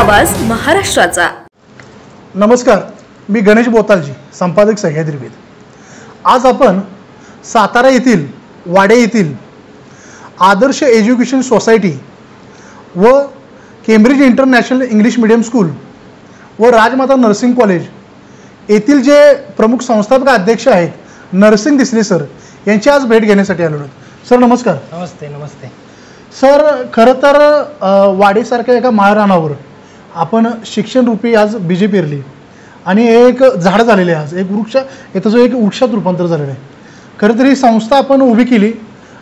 आवाज महाराष्ट्राचा। नमस्कार, मी गणेश बोतालजी, संपादक सह्याद्री वेद। आज आपण सातारा येथील वाडे येथील आदर्श एज्युकेशन सोसायटी व Cambridge international English medium school व राजमाता नर्सिंग कॉलेज येथील जे प्रमुख संस्थापक अध्यक्ष आहेत नरसिंग दिसले सर यांची आज भेट घेण्यासाठी आलो आहोत। सर नमस्कार। नमस्ते। नमस्ते सर, खरं तर वाडीसारख्या एका महाराणावर आपण शिक्षण रूपी आज बीजे पेरली आणि एक झाड झालेले आज एक वृक्ष याचं जो एक वृक्षात रूपांतर झालेलं आहे। खरं तर ही संस्था आपण उभी केली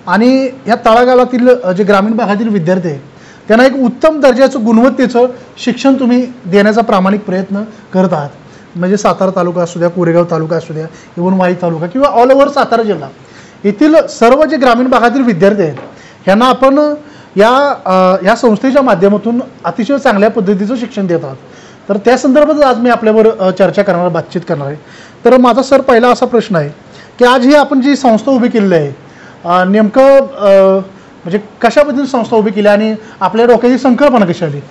आणि या तळागाळातील जे ग्रामीण भागातील विद्यार्थी आहेत त्यांना एक उत्तम दर्जाचं गुणवत्तेचं शिक्षण तुम्ही देण्याचा प्रामाणिक प्रयत्न करत आहात। म्हणजे सातारा तालुका असू द्या, कोरेगाव तालुका असू द्या, इव्हन वाई तालुका किंवा ऑल ओव्हर सातारा जिल्हा येथील सर्व जे ग्रामीण भागातील विद्यार्थी आहेत ह्यांना आपण या संस्थेच्या माध्यमातून अतिशय चांगल्या पद्धतीचं शिक्षण देत आहात। तर त्या संदर्भात आज मी आपल्यावर चर्चा करणार, बातचीत करणार आहे। तर माझा सर पहिला असा प्रश्न आहे की आज ही आपण जी संस्था उभी केलेली आहे नेमकं म्हणजे कशा पद्धतीने संस्था उभी केली आणि आपल्या डोक्याची संकल्पना कशी आली?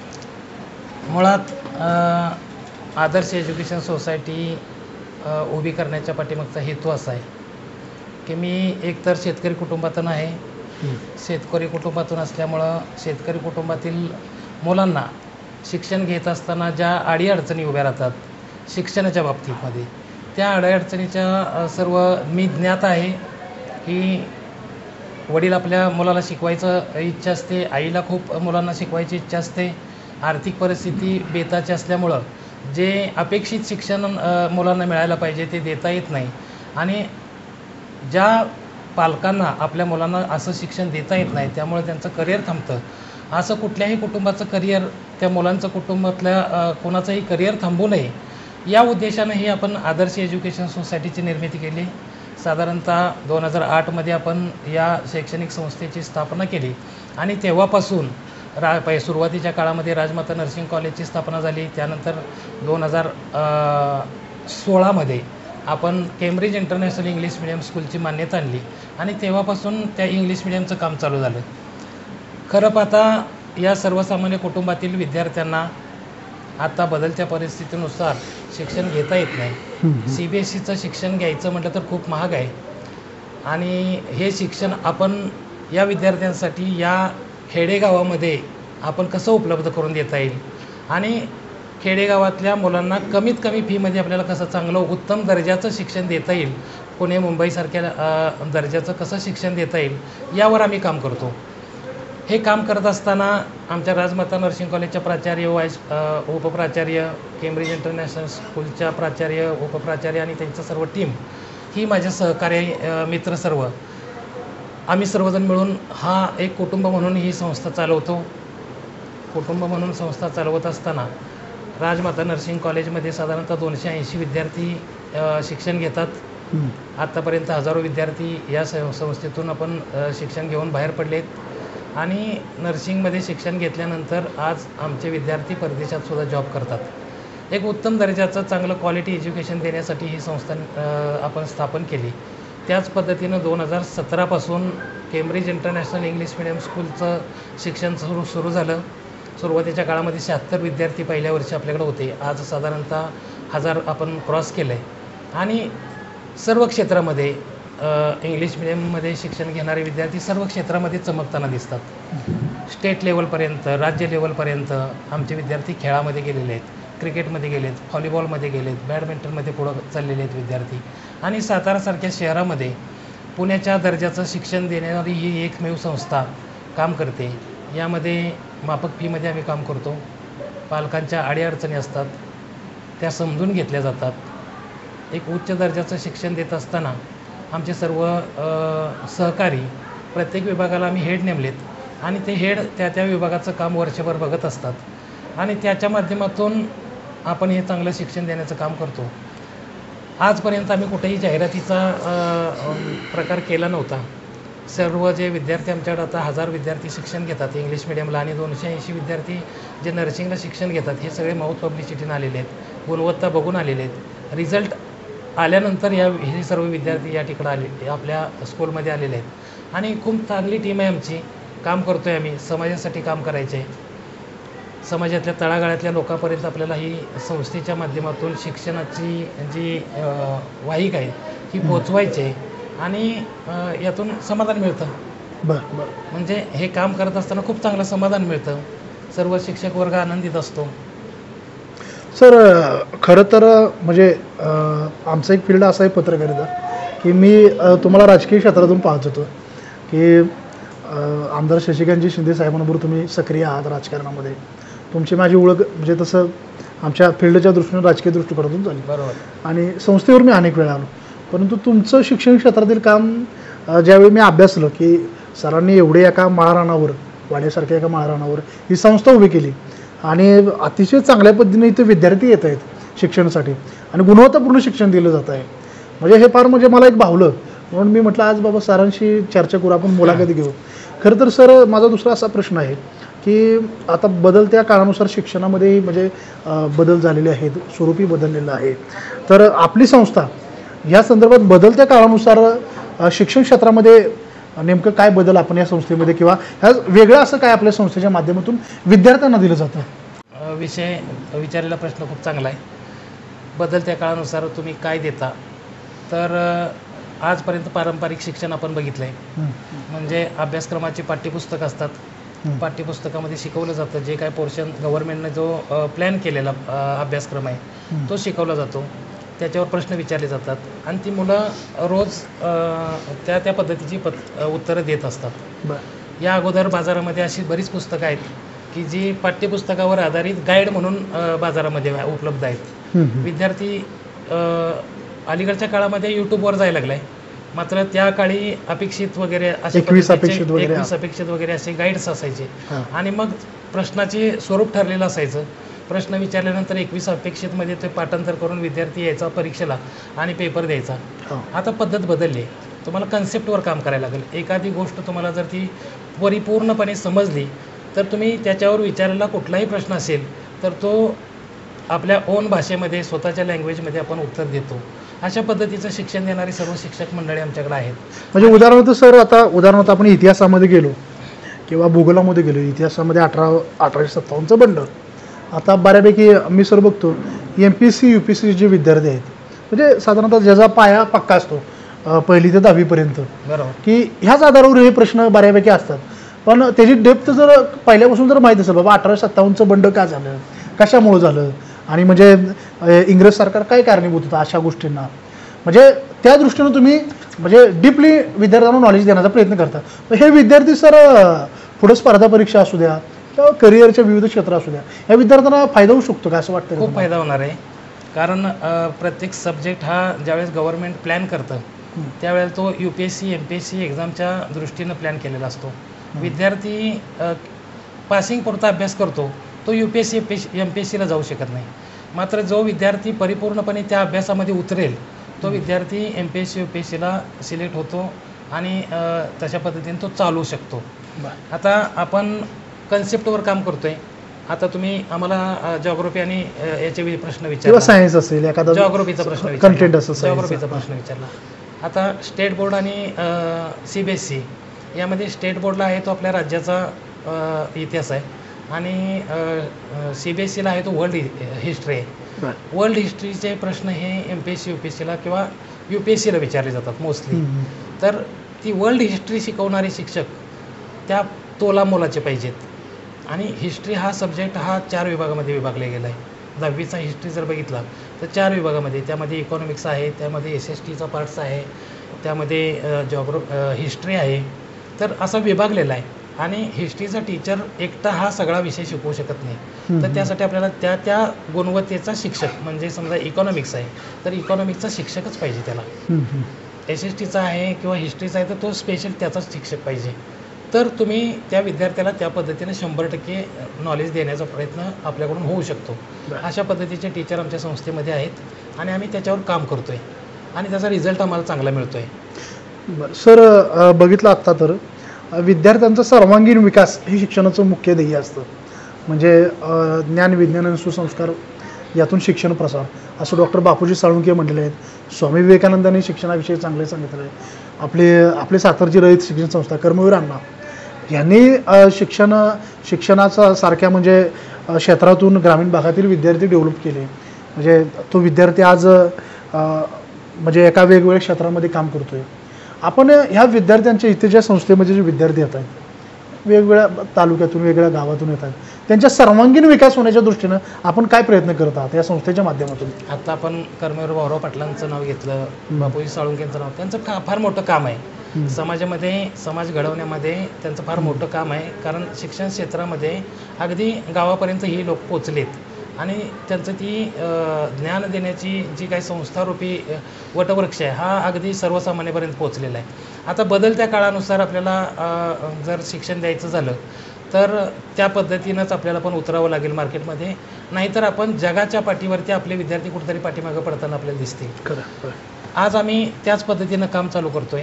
मुळात आदर्श एज्युकेशन सोसायटी उभी करण्याच्या पाठीमागचा हेतू असा आहे की मी एकतर शेतकरी कुटुंबातून आहे। शेतकरी कुटुंबातून असल्यामुळं शेतकरी कुटुंबातील मुलांना शिक्षण घेत असताना ज्या अडीअडचणी उभ्या राहतात शिक्षणाच्या बाबतीमध्ये, त्या अडीअडचणीच्या सर्व मी ज्ञात आहे की वडील आपल्या मुलाला शिकवायचं इच्छा असते, आईला खूप मुलांना शिकवायची इच्छा असते, आर्थिक परिस्थिती बेताची असल्यामुळं जे अपेक्षित शिक्षण मुलांना मिळायला पाहिजे ते देता येत नाही आणि ज्या पालकांना आपल्या मुलांना असं शिक्षण देता येत नाही त्यामुळे त्यांचं करिअर थांबतं। असं कुठल्याही कुटुंबाचं करिअर, त्या मुलांचं कुटुंबातल्या कोणाचंही करिअर थांबू नये या उद्देशाने आपण आदर्श एज्युकेशन सोसायटीची निर्मिती केली। साधारणतः 2008मध्ये आपण या शैक्षणिक संस्थेची स्थापना केली आणि तेव्हापासून सुरुवातीच्या काळामध्ये राजमाता नर्सिंग कॉलेजची स्थापना झाली। त्यानंतर 2016मध्ये आपण केम्ब्रिज इंटरनॅशनल इंग्लिश मिडियम स्कूलची मान्यता आणली आणि तेव्हापासून त्या इंग्लिश मिडियमचं काम चालू झालं। खरं पाहता या सर्वसामान्य कुटुंबातील विद्यार्थ्यांना आता बदलत्या परिस्थितीनुसार शिक्षण घेता येत नाही। CBSEचं शिक्षण घ्यायचं म्हटलं तर खूप महाग आहे आणि हे शिक्षण आपण या विद्यार्थ्यांसाठी या खेडेगावामध्ये आपण कसं उपलब्ध करून देता येईल आणि खेडेगावातल्या मुलांना कमीत कमी फीमध्ये आपल्याला कसं चांगलं उत्तम दर्जाचं शिक्षण देता येईल, पुणे मुंबईसारख्या दर्जाचं कसं शिक्षण देता येईल यावर आम्ही काम करतो। हे काम करत असताना आमच्या राजमाता नर्सिंग कॉलेजच्या प्राचार्य, उपप्राचार्य, केम्ब्रिज इंटरनॅशनल स्कूलच्या प्राचार्य, उपप्राचार्य आणि त्यांचं सर्व टीम ही माझ्या सहकारी मित्र सर्व आम्ही सर्वजण मिळून हा एक कुटुंब म्हणून ही संस्था चालवतो। कुटुंब म्हणून संस्था चालवत असताना राजमाता नर्सिंग कॉलेजमध्ये साधारणतः 280 विद्यार्थी शिक्षण घेतात। आत्तापर्यंत हजारो विद्यार्थी या संस्थेतून आपण शिक्षण घेऊन बाहेर पडलेत आणि नर्सिंगमध्ये शिक्षण घेतल्यानंतर आज आमचे विद्यार्थी परदेशात सुद्धा जॉब करतात। एक उत्तम दर्जाचं चांगलं क्वालिटी एज्युकेशन देण्यासाठी ही संस्था आपण स्थापन केली। त्याच पद्धतीनं 2017पासून केम्ब्रिज इंटरनॅशनल इंग्लिश मिडियम स्कूलचं शिक्षण सुरू झालं। सुरुवातीच्या काळामध्ये 76 विद्यार्थी पहिल्या वर्षी आपल्याकडे होते, आज साधारणतः 1000 आपण क्रॉस केलं आहे आणि सर्व क्षेत्रामध्ये इंग्लिश मिडियममध्ये शिक्षण घेणारे विद्यार्थी सर्व क्षेत्रामध्ये चमकताना दिसतात। स्टेट लेवलपर्यंत, राज्य लेवलपर्यंत आमचे विद्यार्थी खेळामध्ये गेलेले आहेत, क्रिकेटमध्ये गेलेत, व्हॉलीबॉलमध्ये गेलेत, बॅडमिंटनमध्ये पुढं चाललेले आहेत विद्यार्थी आणि सातारासारख्या शहरामध्ये पुण्याच्या दर्जाचं शिक्षण देणारी ही एकमेव संस्था काम करते। यामध्ये माफक फीमध्ये आम्ही काम करतो। पालकांच्या अडीअडचणी असतात त्या समजून घेतल्या जातात। एक उच्च दर्जाचं शिक्षण देत असताना आमचे सर्व सहकारी प्रत्येक विभागाला आम्ही हेड नेमलेत आणि ते हेड त्या विभागाचं काम वर्षभर बघत असतात आणि त्याच्या माध्यमातून आपण हे चांगलं शिक्षण देण्याचं काम करतो। आजपर्यंत आम्ही कुठेही जाहिरातीचा प्रकार केला नव्हता। सर्व जे विद्यार्थी आमच्याकडे आता 1000 विद्यार्थी शिक्षण घेतात इंग्लिश मिडियमला आणि 280 विद्यार्थी जे नर्सिंगला शिक्षण घेतात हे सगळे माउथ पब्लिसिटीने आलेले आहेत, गुणवत्ता बघून आलेले आहेत। रिझल्ट आल्यानंतर हे सर्व विद्यार्थी या ठिकाणी आले, आपल्या स्कूलमध्ये आलेले आहेत आणि खूप चांगली टीम आहे आमची, काम करतो आहे आम्ही, समाजासाठी काम करायचे आहे। समाजातल्या तळागाळातल्या लोकांपर्यंत आपल्याला ही संस्थेच्या माध्यमातून शिक्षणाची जी वाहिका आहे ही पोचवायची आहे आणि यातून समाधान मिळतं. बरं बरं. म्हणजे हे काम करत असताना खूप चांगलं समाधान मिळतं. सर्व शिक्षक वर्ग आनंदित असतो. सर खरं तर म्हणजे आमचं एक फील्ड असं आहे पत्रकारिता की मी तुम्हाला राजकीय क्षेत्रातून पाहत होतो की आमदार शशिकांतजी शिंदे साहेबांबरोबर तुम्ही सक्रिय आहात राजकारणामध्ये. तुमची माझी ओळख म्हणजे तसं आमच्या फील्डच्या दृष्टीने राजकीय दृष्टिकोनातून झाली. बरोबर. आणि संस्थेवर मी अनेक वेळा आलो. परंतु तुमचं शिक्षण क्षेत्रातील काम ज्यावेळी मी अभ्यासलं की सरांनी एवढे एका माळरानावर वाड्यासारख्या एका माळरानावर ही संस्था उभी केली आणि अतिशय चांगल्या पद्धतीने इथे विद्यार्थी येत आहेत शिक्षणासाठी आणि गुणवत्तापूर्ण शिक्षण दिलं जात आहे. म्हणजे हे फार म्हणजे मला एक भावलं. म्हणून मी म्हटलं आज बाबा सरांशी चर्चा करू, आपण मुलाखत घेऊ. खरं तर सर माझा दुसरा असा प्रश्न आहे की आता बदलत्या काळानुसार शिक्षणामध्ये म्हणजे बदल झालेले आहेत, स्वरूपी बदललेलं आहे. तर आपली संस्था या संदर्भात बदलत्या काळानुसार शिक्षण क्षेत्रामध्ये नेमकं काय बदल आपण या संस्थेमध्ये किंवा ह्या वेगळं असं काय आपल्या संस्थेच्या माध्यमातून विद्यार्थ्यांना दिलं जातं? विषय विचारलेला प्रश्न खूप चांगला आहे. बदलत्या काळानुसार तुम्ही काय देता? तर आजपर्यंत पारंपरिक शिक्षण आपण बघितलं आहे. म्हणजे अभ्यासक्रमाचे पाठ्यपुस्तक असतात. पाठ्यपुस्तकामध्ये शिकवलं जातं जे काय पोर्शन गव्हर्नमेंटने जो प्लॅन केलेला अभ्यासक्रम आहे तो शिकवला जातो. त्याच्यावर प्रश्न विचारले जातात आणि ती मुलं रोज त्या पद्धतीची उत्तरं देत असतात. या अगोदर बाजारामध्ये अशी बरीच पुस्तकं आहेत की जी पाठ्यपुस्तकावर आधारित गाईड म्हणून बाजारामध्ये उपलब्ध आहेत. विद्यार्थी अलीकडच्या काळामध्ये यूट्यूबवर जायला लागलाय. मात्र त्या काळी अपेक्षित वगैरे असे 21 अपेक्षित वगैरे असे गाईड्स असायचे आणि मग प्रश्नाचे स्वरूप ठरलेलं असायचं. प्रश्न विचारल्यानंतर 21 अपेक्षितमध्ये ते पाठांतर करून विद्यार्थी यायचा परीक्षेला आणि पेपर द्यायचा. आता पद्धत बदलली. तुम्हाला कन्सेप्टवर काम करायला लागेल. एखादी गोष्ट तुम्हाला जर ती परिपूर्णपणे समजली तर तुम्ही त्याच्यावर विचारलेला कुठलाही प्रश्न असेल तर तो आपल्या ओन भाषेमध्ये स्वतःच्या लँग्वेजमध्ये आपण उत्तर देतो. अशा पद्धतीचं शिक्षण देणारी सर्व शिक्षक मंडळी आमच्याकडे आहेत. म्हणजे उदाहरणार्थ सर आता उदाहरणार्थ आपण इतिहासामध्ये गेलो किंवा भूगोलामध्ये गेलो. इतिहासामध्ये 1857चं बंड. आता बऱ्यापैकी मी सर बघतो MPSC UPSC जे विद्यार्थी आहेत म्हणजे साधारणतः ज्याचा पाया पक्का असतो 1ली ते 10वीपर्यंत बरोबर की ह्याच आधारावर हे प्रश्न बऱ्यापैकी असतात. पण त्याची डेप्थ जर पहिल्यापासून जर माहीत असेल बाबा 1857चं बंड का झालं, कशामुळं झालं आणि म्हणजे इंग्रज सरकार काय कारणीभूत होतं अशा गोष्टींना, म्हणजे त्या दृष्टीनं तुम्ही म्हणजे डीपली विद्यार्थ्यांना नॉलेज देण्याचा प्रयत्न करता. हे विद्यार्थी सर पुढे स्पर्धा परीक्षा असू द्या किंवा करिअरच्या विविध क्षेत्र असू द्या या विद्यार्थ्यांना फायदा होऊ शकतो का असं वाटतं? खूप फायदा होणार आहे. कारण प्रत्येक सब्जेक्ट हा ज्यावेळेस गव्हर्नमेंट प्लॅन करतं त्यावेळेला तो UPSC MPSC एक्झामच्या दृष्टीनं प्लॅन केलेला असतो. विद्यार्थी पासिंग पुरता अभ्यास करतो तो UPSC MPSCला जाऊ शकत नाही. मात्र जो विद्यार्थी परिपूर्णपणे त्या अभ्यासामध्ये उतरेल तो विद्यार्थी MPSC UPSCला सिलेक्ट होतो आणि तशा पद्धतीने तो चालू शकतो. आता आपण कन्सेप्टवर काम करतोय. आता तुम्ही आम्हाला जॉग्राफी आणि याचे प्रश्न विचारला, सायन्स असेल एखादा जॉग्राफीचा प्रश्न कंटेंट असेल, जॉग्राफीचा प्रश्न विचारला. आता स्टेट बोर्ड आणि CBSE यामध्ये स्टेट बोर्डला आहे तो आपल्या राज्याचा इतिहास आहे आणि CBSEला आहे तो वर्ल्ड हिस्ट्री आहे. वर्ल्ड हिस्ट्रीचे प्रश्न हे MPSC UPSCला किंवा UPSCला विचारले जातात मोस्टली. तर ती वर्ल्ड हिस्ट्री शिकवणारे शिक्षक त्या तोलामोलाचे पाहिजेत. आणि हिस्ट्री हा सब्जेक्ट हा 4 विभागामध्ये विभागला गेला आहे. 10वीचा हिस्ट्री जर बघितला तर 4 विभागामध्ये, त्यामध्ये इकॉनॉमिक्स आहे, त्यामध्ये SSTचा पार्ट्स आहे, त्यामध्ये हिस्ट्री आहे. तर असा विभागलेला आहे आणि हिस्ट्रीचा टीचर एकटा हा सगळा विषय शिकवू शकत नाही. तर त्यासाठी आपल्याला त्या गुणवत्तेचा शिक्षक, म्हणजे समजा इकॉनॉमिक्स आहे तर इकॉनॉमिक्सचा शिक्षकच पाहिजे त्याला. SSTचा आहे किंवा हिस्ट्रीचा आहे तर तो स्पेशल त्याचाच शिक्षक पाहिजे. तर तुम्ही त्या विद्यार्थ्याला त्या पद्धतीने 100% नॉलेज देण्याचा प्रयत्न आपल्याकडून होऊ शकतो. अशा पद्धतीचे टीचर आमच्या संस्थेमध्ये आहेत आणि आम्ही त्याच्यावर काम करतो आहे आणि त्याचा रिझल्ट आम्हाला चांगला मिळतो आहे. बरं सर, बघितलं आत्ता तर विद्यार्थ्यांचा सर्वांगीण विकास हे शिक्षणाचं मुख्य ध्येय असतं. म्हणजे ज्ञान विज्ञान आणि सुसंस्कार यातून शिक्षण प्रसार असं डॉक्टर बापूजी साळुंखे म्हटलेले आहेत. स्वामी विवेकानंदांनी शिक्षणाविषयी चांगले सांगितलं आहे. आपले सातारची रयत शिक्षण संस्था कर्मवीर अण्णा यांनी शिक्षणाचा सारख्या म्हणजे क्षेत्रातून ग्रामीण भागातील विद्यार्थी डेव्हलप केले, म्हणजे तो विद्यार्थी आज म्हणजे एका वेगवेगळ्या क्षेत्रामध्ये काम करतोय. आपण ह्या विद्यार्थ्यांच्या इथे ज्या संस्थेमध्ये जे विद्यार्थी येत आहेत, वेगवेगळ्या तालुक्यातून वेगवेगळ्या गावातून येतात, त्यांच्या सर्वांगीण विकास होण्याच्या दृष्टीनं आपण काय प्रयत्न करत आहात या संस्थेच्या माध्यमातून? आता आपण कर्मवीर भाऊराव पाटलांचं नाव घेतलं, बापूजी साळुंखेंचं नाव, त्यांचं फार मोठं काम आहे समाजामध्ये, समाज घडवण्यामध्ये त्यांचं फार मोठं काम आहे. कारण शिक्षण क्षेत्रामध्ये अगदी गावापर्यंत ही लोक पोचलेत आणि त्यांचं ती ज्ञान देण्याची जी काही संस्थारूपी वटवृक्ष आहे हा अगदी सर्वसामान्यपर्यंत पोचलेला आहे. आता बदलत्या काळानुसार आपल्याला जर शिक्षण द्यायचं झालं तर त्या पद्धतीनंच आपल्याला पण उतरावं लागेल मार्केटमध्ये, नाहीतर आपण जगाच्या पाठीवरती आपले विद्यार्थी कुठेतरी पाठीमागं पडताना आपल्याला दिसतील. आज आम्ही त्याच पद्धतीनं काम चालू करतोय,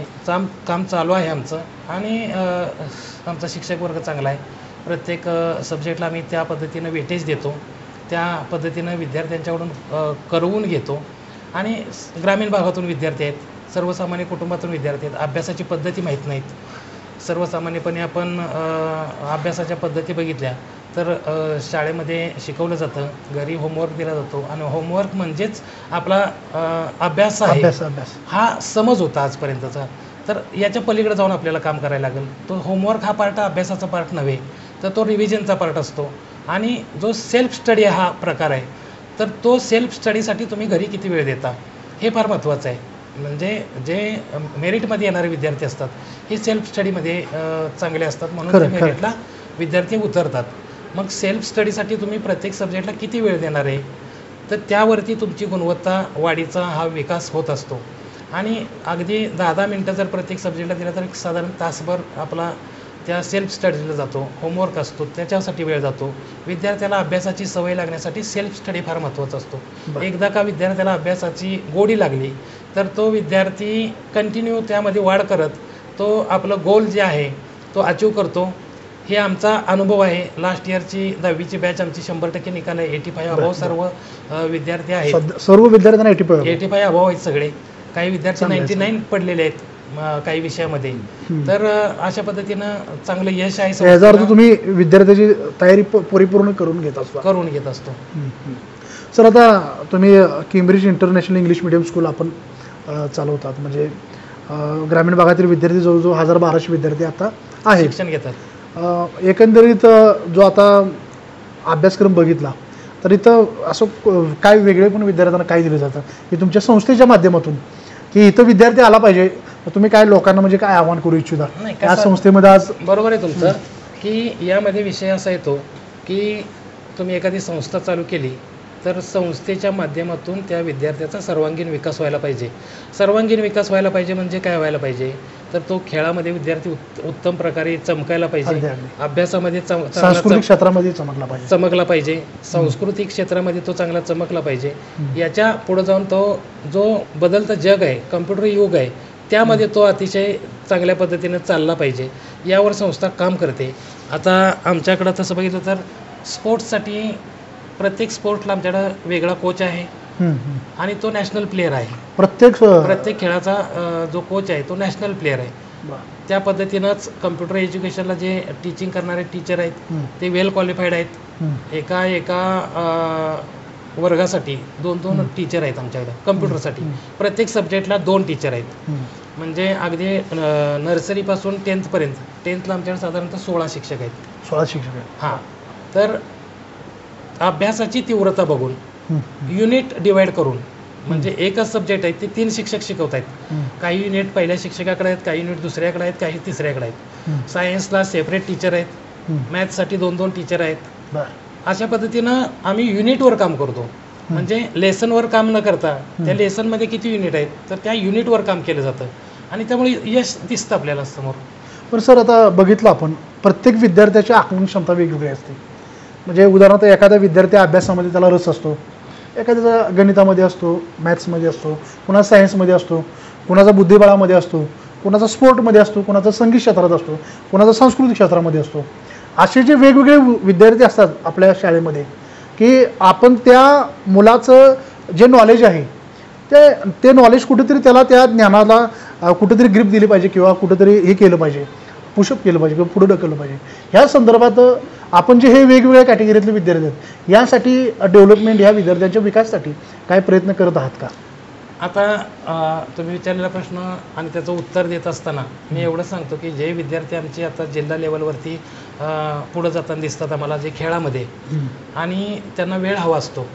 काम चालू आहे आमचं आणि आमचा शिक्षक वर्ग चांगला आहे. प्रत्येक सब्जेक्टला आम्ही त्या पद्धतीनं वेटेज देतो, त्या पद्धतीनं विद्यार्थ्यांच्याकडून करवून घेतो आणि ग्रामीण भागातून विद्यार्थी आहेत, सर्वसामान्य कुटुंबातून विद्यार्थी आहेत, अभ्यासाची पद्धती माहीत नाहीत. सर्वसामान्यपणे आपण अभ्यासाच्या पद्धती बघितल्या तर शाळेमध्ये शिकवलं जातं, घरी होमवर्क दिला जातो आणि होमवर्क म्हणजेच आपला अभ्यास आहे हा समज होता आजपर्यंतचा. तर याच्या पलीकडे जाऊन आपल्याला काम करायला लागेल. तो होमवर्क हा पार्ट अभ्यासाचा पार्ट नव्हे, तर तो रिव्हिजनचा पार्ट असतो. आणि जो सेल्फ स्टडी हा प्रकार आहे, तर तो सेल्फ स्टडीसाठी तुम्ही घरी किती वेळ देता हे फार महत्त्वाचं आहे. म्हणजे जे मेरिटमध्ये येणारे विद्यार्थी असतात हे सेल्फ स्टडीमध्ये चांगले असतात, म्हणून मेरिटला विद्यार्थी उतरतात. मग सेल्फ स्टडीसाठी तुम्ही प्रत्येक सब्जेक्टला किती वेळ देणार आहे, तर त्यावरती तुमची गुणवत्ता वाढीचा हा विकास होत असतो. आणि अगदी 10-10 मिनटं जर प्रत्येक सब्जेक्टला दिला तर एक साधारण तासभर आपला त्या सेल्फ स्टडीला जातो, होमवर्क असतो त्याच्यासाठी वेळ जातो. विद्यार्थ्याला अभ्यासाची सवय लागण्यासाठी सेल्फ स्टडी फार महत्त्वाचा असतो. एकदा का विद्यार्थ्याला अभ्यासाची गोडी लागली तर तो विद्यार्थी कंटिन्यू त्यामध्ये वाढ करत तो आपलं गोल जे आहे तो अचीव करतो. हे आमचा अनुभव आहे. लास्ट इयरची 10वीची बॅच आमची 100% निकाल आहे. 85 अभाव सर्व विद्यार्थी आहेत, सर्व विद्यार्थ्यांना 85 अभाव आहेत सगळे. काही विद्यार्थी 99 पडलेले आहेत काही विषयामध्ये. तर अशा पद्धतीनं चांगलं यश आहे. याचा अर्थ तुम्ही विद्यार्थ्याची तयारी परिपूर्ण करून घेत असतो. सर, आता तुम्ही Cambridge international English medium school आपण चालवतात, म्हणजे ग्रामीण भागातील विद्यार्थी जवळजवळ 1000-1200 विद्यार्थी आता आहे शिक्षण घेतात. एकंदरीत जो आता अभ्यासक्रम बघितला तर इथं असं काय वेगळे पण विद्यार्थ्यांना काय दिलं जातं की तुमच्या संस्थेच्या माध्यमातून की इथं विद्यार्थी आला पाहिजे, तुम्ही काय लोकांना म्हणजे काय आवाहन करू इच्छिता या संस्थेमध्ये आज? बरोबर आहे तुमचं की यामध्ये विषय असा येतो की तुम्ही एखादी संस्था चालू केली तर संस्थेच्या माध्यमातून त्या विद्यार्थ्याचा सर्वांगीण विकास व्हायला पाहिजे. सर्वांगीण विकास व्हायला पाहिजे म्हणजे काय व्हायला पाहिजे, तर तो खेळामध्ये विद्यार्थी उत्तम प्रकारे चमकायला पाहिजे, अभ्यासामध्ये सांस्कृतिक क्षेत्रामध्ये चमकला पाहिजे, सांस्कृतिक क्षेत्रामध्ये तो चांगला चमकला पाहिजे. याच्या पुढे जाऊन तो जो बदलतं जग आहे, कम्प्युटर युग आहे, त्यामध्ये तो अतिशय चांगल्या पद्धतीने चालला पाहिजे. यावर संस्था काम करते. आता आमच्याकडं तसं बघितलं तर स्पोर्ट्ससाठी प्रत्येक स्पोर्ट्सला आमच्याकडं वेगळा कोच आहे आणि तो नॅशनल प्लेअर आहे. प्रत्येक खेळाचा जो कोच आहे तो नॅशनल प्लेअर आहे. त्या पद्धतीनंच कम्प्युटर एज्युकेशनला जे टीचिंग करणारे टीचर आहेत ते वेल क्वालिफाईड आहेत. एका वर्गासाठी 2-2 टीचर आहेत आमच्याकडे कम्प्युटरसाठी. प्रत्येक सब्जेक्टला 2 टीचर आहेत. म्हणजे अगदी नर्सरीपासून 10th पर्यंत. 10thला आमच्याकडे साधारणतः 16 शिक्षक आहेत. 16 शिक्षक आहेत. हां, तर अभ्यासाची तीव्रता बघून युनिट डिवाइड करून, म्हणजे एकच सब्जेक्ट आहे ते 3 शिक्षक शिकवत आहेत. काही युनिट पहिल्या शिक्षकाकडे आहेत, काही युनिट दुसऱ्याकडे आहेत, काही तिसऱ्याकडे आहेत. सायन्सला सेपरेट टीचर आहेत, मॅथ्ससाठी 2-2 टीचर आहेत. अशा पद्धतीनं आम्ही युनिटवर काम करतो. म्हणजे लेसनवर काम न करता त्या लेसनमध्ये किती युनिट आहेत तर त्या युनिटवर काम केलं जातं आणि त्यामुळे यश दिसतं आपल्याला समोर. पण सर, आता बघितलं आपण प्रत्येक विद्यार्थ्याची आकलन क्षमता वेगवेगळी असते. म्हणजे उदाहरणार्थ एखादा विद्यार्थी अभ्यासामध्ये त्याला रस असतो, एखाद्याचा गणितामध्ये असतो, मॅथ्समध्ये असतो, कुणाचा सायन्समध्ये असतो, कुणाचा बुद्धिबळामध्ये असतो, कुणाचा स्पोर्टमध्ये असतो, कुणाचा संगीत क्षेत्रात असतो, कुणाचा सांस्कृतिक क्षेत्रामध्ये असतो. असे जे वेगवेगळे विद्यार्थी असतात आपल्या शाळेमध्ये की आपण त्या मुलाचं जे नॉलेज आहे ते नॉलेज कुठेतरी त्याला त्या ज्ञानाला कुठेतरी ग्रीप दिली पाहिजे किंवा कुठेतरी हे केलं पाहिजे. पुशअप केलं पाहिजे किंवा पुढे ढकललं पाहिजे. ह्या संदर्भात आपण जे हे वेगवेगळ्या कॅटेगरीतले विद्यार्थी आहेत यासाठी डेव्हलपमेंट, ह्या विद्यार्थ्यांच्या विकासासाठी काय प्रयत्न करत आहात का? आता तुम्ही विचारलेला प्रश्न आणि त्याचं उत्तर देत असताना मी एवढं सांगतो की जे विद्यार्थी आमचे आता जिल्हा लेवलवरती पुढं जाताना दिसतात आम्हाला, जे खेळामध्ये, आणि त्यांना वेळ हवा असतो.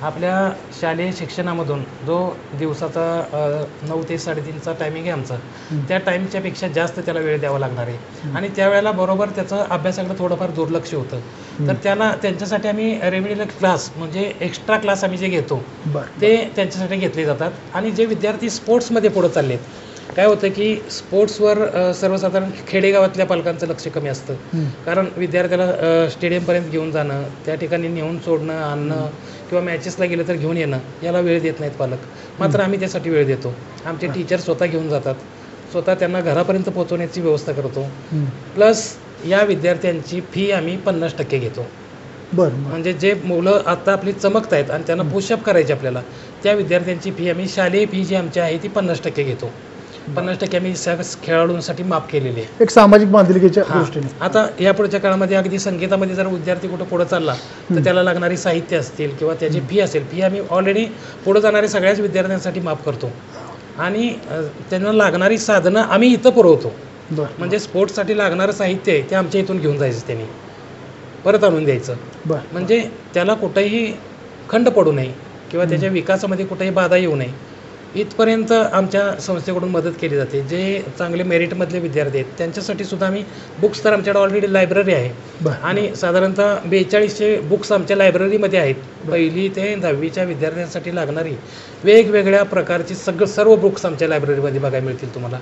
आपल्या शालेय शिक्षणामधून जो दिवसाचा 9 ते 3:30चा टायमिंग आहे आमचा, त्या टाईमच्या पेक्षा जास्त त्याला वेळ द्यावा लागणार आहे. आणि त्यावेळेला बरोबर त्याचं अभ्यासाकडे थोडंफार दुर्लक्ष होतं. तर त्यांच्यासाठी आम्ही रेमेडियल क्लास म्हणजे एक्स्ट्रा क्लास आम्ही जे घेतो ते त्यांच्यासाठी घेतले जातात. आणि जे विद्यार्थी स्पोर्ट्समध्ये पुढे चाललेत, काय होतं की स्पोर्ट्सवर सर्वसाधारण खेडेगावातल्या पालकांचं लक्ष कमी असतं. कारण विद्यार्थ्याला स्टेडियमपर्यंत घेऊन जाणं, त्या ठिकाणी नेऊन सोडणं, आणणं किंवा मॅचेसला गेलं तर घेऊन येणं, याला वेळ देत नाहीत पालक. मात्र आम्ही त्यासाठी वेळ देतो. आमचे टीचर स्वतः घेऊन जातात, स्वतः त्यांना घरापर्यंत पोहोचवण्याची व्यवस्था करतो. प्लस या विद्यार्थ्यांची फी आम्ही 50% घेतो. म्हणजे जे मुलं आता आपली चमकत आहेत आणि त्यांना पुशअप करायचे आपल्याला, त्या विद्यार्थ्यांची फी आम्ही, शालेय फी जी आमची आहे ती 50% घेतो. 50% आम्ही खेळाडूंसाठी माफ केलेली आहे, एक सामाजिक बांधिलकीच्या दृष्टीने. आता या पुढच्या काळामध्ये अगदी संगीतामध्ये जर विद्यार्थी कुठं पुढे चालला तर त्याला लागणारी साहित्य असतील किंवा त्याची फी असेल, फी आम्ही ऑलरेडी पुढे जाणाऱ्या सगळ्याच विद्यार्थ्यांसाठी माफ करतो. आणि त्यांना लागणारी साधनं आम्ही इथं पुरवतो. म्हणजे स्पोर्ट्ससाठी लागणारं साहित्य आहे ते आमच्या इथून घेऊन जायचं, त्यांनी परत आणून द्यायचं. म्हणजे त्याला कुठेही खंड पडू नये किंवा त्याच्या विकासामध्ये कुठेही बाधा येऊ नये, इथपर्यंत आमच्या संस्थेकडून मदत केली जाते. जे चांगले मेरिटमधले विद्यार्थी आहेत त्यांच्यासाठी सुद्धा आम्ही बुक्स, तर आमच्याकडे ऑलरेडी लायब्ररी आहे आणि साधारणतः 4200 बुक्स आमच्या लायब्ररीमध्ये आहेत. 1ली ते 10वीच्या विद्यार्थ्यांसाठी लागणारी वेगवेगळ्या प्रकारची सर्व बुक्स आमच्या लायब्ररीमध्ये बघायला मिळतील तुम्हाला.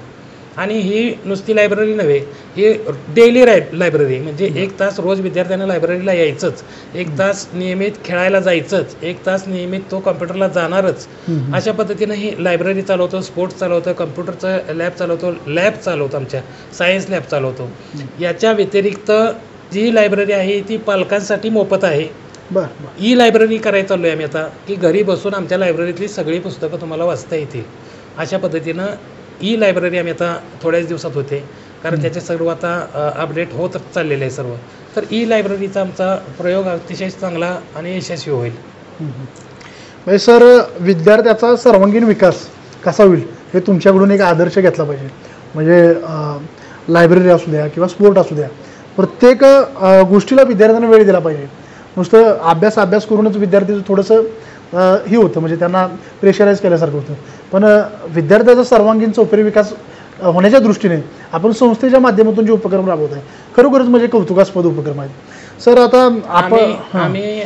आणि ही नुसती लायब्ररी नव्हे, ही डेली लायब्ररी, म्हणजे 1 तास रोज विद्यार्थ्यांना लायब्ररीला यायचंच, 1 तास नियमित खेळायला जायचंच, 1 तास नियमित तो कॉम्प्युटरला जाणारच. अशा पद्धतीनं ही लायब्ररी चालवतो, स्पोर्ट्स चालवतो, कम्प्युटरचं लॅब चालवतो, आमच्या सायन्स लॅब चालवतो. याच्या व्यतिरिक्त जी लायब्ररी आहे ती पालकांसाठी मोफत आहे. ई लायब्ररी करायला चाललो आहे आम्ही आता, की घरी बसून आमच्या लायब्ररीतली सगळी पुस्तकं तुम्हाला वाचता येतील. अशा पद्धतीनं ई लायब्ररी आम्ही आता थोड्याच दिवसात होते, कारण त्याचे सर्व आता अपडेट होत चाललेले आहे सर्व. तर ई लायब्ररीचा आमचा प्रयोग अतिशय चांगला आणि यशस्वी होईल. म्हणजे सर, विद्यार्थ्याचा सर्वांगीण विकास कसा होईल हे तुमच्याकडून एक आदर्श घेतला पाहिजे. म्हणजे लायब्ररी असू द्या किंवा स्पोर्ट असू द्या, प्रत्येक गोष्टीला विद्यार्थ्यांना वेळ दिला पाहिजे. नुसतं अभ्यास करूनच विद्यार्थी थोडंसं हे होतं, म्हणजे त्यांना प्रेशराईज केल्यासारखं होतं. पण विद्यार्थ्याचा सर्वांगीण चौफेरी विकास होण्याच्या दृष्टीने आपण संस्थेच्या माध्यमातून जे उपक्रम राबवत आहे, खरोखरच म्हणजे कौतुकास्पद उपक्रम आहेत. सर, आता आम्ही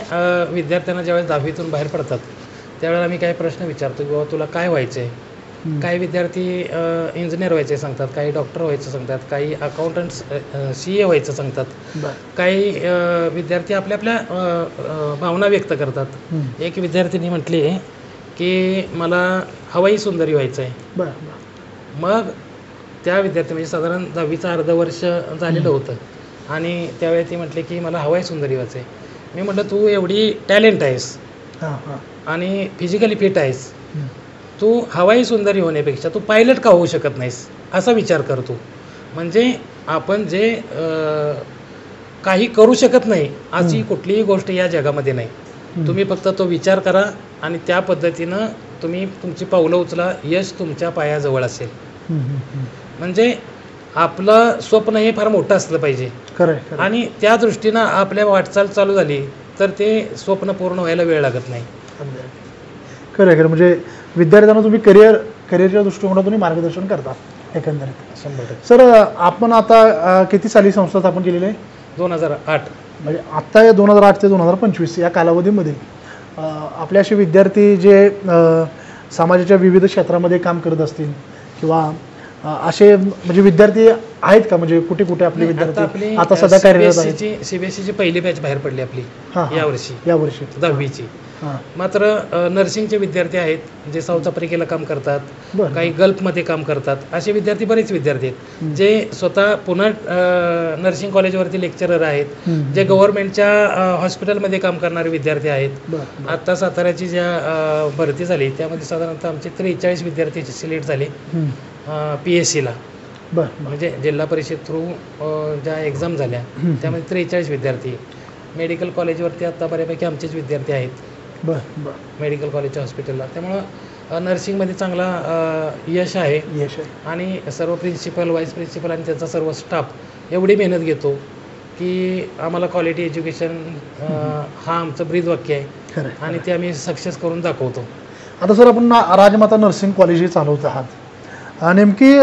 विद्यार्थ्यांना ज्यावेळेस 10वीतून बाहेर पडतात त्यावेळेला आम्ही काही प्रश्न विचारतो की बाबा तुला काय व्हायचं आहे. काही विद्यार्थी इंजिनियर व्हायचे सांगतात, काही डॉक्टर व्हायचं सांगतात, काही अकाउंटंट्स CA व्हायचं सांगतात, काही विद्यार्थी आपल्या आपल्या भावना व्यक्त करतात. एक विद्यार्थिनी म्हटली की मला हवाई सुंदरी व्हायचं आहे. मग त्या विद्यार्थी, म्हणजे साधारण 10वीचं अर्ध वर्ष झालेलं होतं, आणि त्यावेळी ती म्हटली की मला हवाई सुंदरी व्हायचं आहे. मी म्हटलं तू एवढी टॅलेंट आहेस आणि फिजिकली फिट आहेस, तू हवाई सुंदरी होण्यापेक्षा तू पायलट का होऊ शकत नाहीस असा विचार करतो. म्हणजे आपण जे काही करू शकत नाही अशी कुठलीही गोष्ट या जगामध्ये नाही. तुम्ही फक्त तो विचार करा आणि त्या पद्धतीनं तुम्ही तुमची पावलं उचला, यश तुमच्या पायाजवळ असेल. म्हणजे आपलं स्वप्न हे फार मोठं असलं पाहिजे, आणि त्या दृष्टीनं आपल्या वाटचाल चालू झाली तर ते स्वप्न पूर्ण व्हायला वेळ लागत नाही. खरं म्हणजे विद्यार्थ्यांना तुम्ही करिअरच्या दृष्टिकोनातून मार्गदर्शन करता एकंदरीत. 100%. सर, आपण आता किती साली संस्था स्थापन केलेली आहे? 2008. म्हणजे आत्ता या 2008 ते 2025 या कालावधीमध्ये आपले असे विद्यार्थी जे समाजाच्या विविध क्षेत्रामध्ये काम करत असतील किंवा असे म्हणजे विद्यार्थी आहेत का? म्हणजे कुठे कुठे आपले विद्यार्थी आता सध्या कार्यरत आहेत? CBSEची पहिली बॅच बाहेर पडली आपली यावर्षी 10वीची. मात्र नर्सिंगचे विद्यार्थी आहेत जे साऊथ आफ्रिकेला काम करतात, काही गल्फमध्ये काम करतात. असे विद्यार्थी बरेच विद्यार्थी आहेत जे स्वतः पुन्हा नर्सिंग कॉलेजवरती लेक्चरर आहेत, जे गव्हर्नमेंटच्या हॉस्पिटलमध्ये काम करणारे विद्यार्थी आहेत. आता साताऱ्याची ज्या भरती झाली त्यामध्ये साधारणतः आमचे 43 विद्यार्थी सिलेक्ट झाले PSCला. बरं म्हणजे जिल्हा परिषद थ्रू ज्या एक्झाम झाल्या त्यामध्ये 43 विद्यार्थी. मेडिकल कॉलेजवरती आता बऱ्यापैकी आमचेच विद्यार्थी आहेत बरं बरं मेडिकल कॉलेजच्या हॉस्पिटलला. त्यामुळं नर्सिंगमध्ये चांगला यश आहे. यश आहे. आणि सर्व प्रिन्सिपल, व्हाईस प्रिन्सिपल आणि त्याचा सर्व स्टाफ एवढी मेहनत घेतो की आम्हाला क्वालिटी एज्युकेशन हा आमचं ब्रीदवाक्य आहे खरं आणि ते आम्ही सक्सेस करून दाखवतो. आता सर आपण राजमाता नर्सिंग कॉलेज चालवत आहात, नेमकी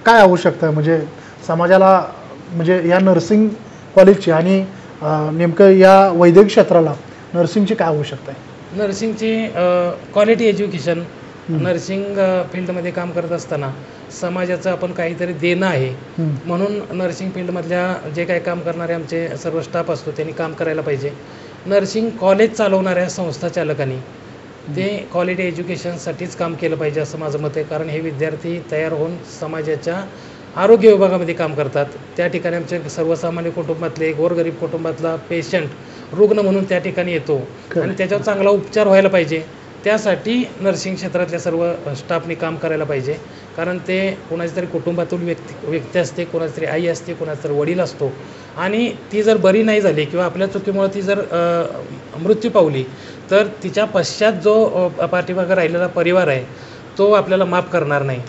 काय आवश्यकता आहे म्हणजे समाजाला, म्हणजे या नर्सिंग कॉलेजची आणि नेमकं या वैद्यकीय क्षेत्राला नर्सिंगची काय आवश्यकता आहे? नर्सिंगची क्वालिटी एज्युकेशन. नर्सिंग फील्डमध्ये काम करत असताना समाजाचं आपण काहीतरी देणं आहे म्हणून नर्सिंग फील्डमधल्या जे काही काम करणारे आमचे सर्व स्टाफ असतो त्यांनी काम करायला पाहिजे. नर्सिंग कॉलेज चालवणाऱ्या संस्था चालकांनी ते क्वालिटी एज्युकेशनसाठीच काम केलं पाहिजे असं माझं मत आहे. कारण हे विद्यार्थी तयार होऊन समाजाच्या आरोग्य विभागामध्ये काम करतात. त्या ठिकाणी आमचे सर्वसामान्य कुटुंबातले, गोरगरीब कुटुंबातला पेशंट रुग्ण म्हणून त्या ठिकाणी येतो आणि त्याच्यावर चांगला उपचार व्हायला पाहिजे. त्यासाठी नर्सिंग क्षेत्रातल्या सर्व स्टाफनी काम करायला पाहिजे. कारण ते कोणाच्या तरी कुटुंबातील व्यक्ती असते, कोणाची तरी आई असते, कोणाचा तरी वडील असतो आणि ती जर बरी नाही झाली किंवा आपल्या चुकीमुळे ती जर मृत्यू पावली तर तिच्या पश्चात जो पाठीमागे राहिलेला परिवार आहे तो आपल्याला माफ करणार नाही.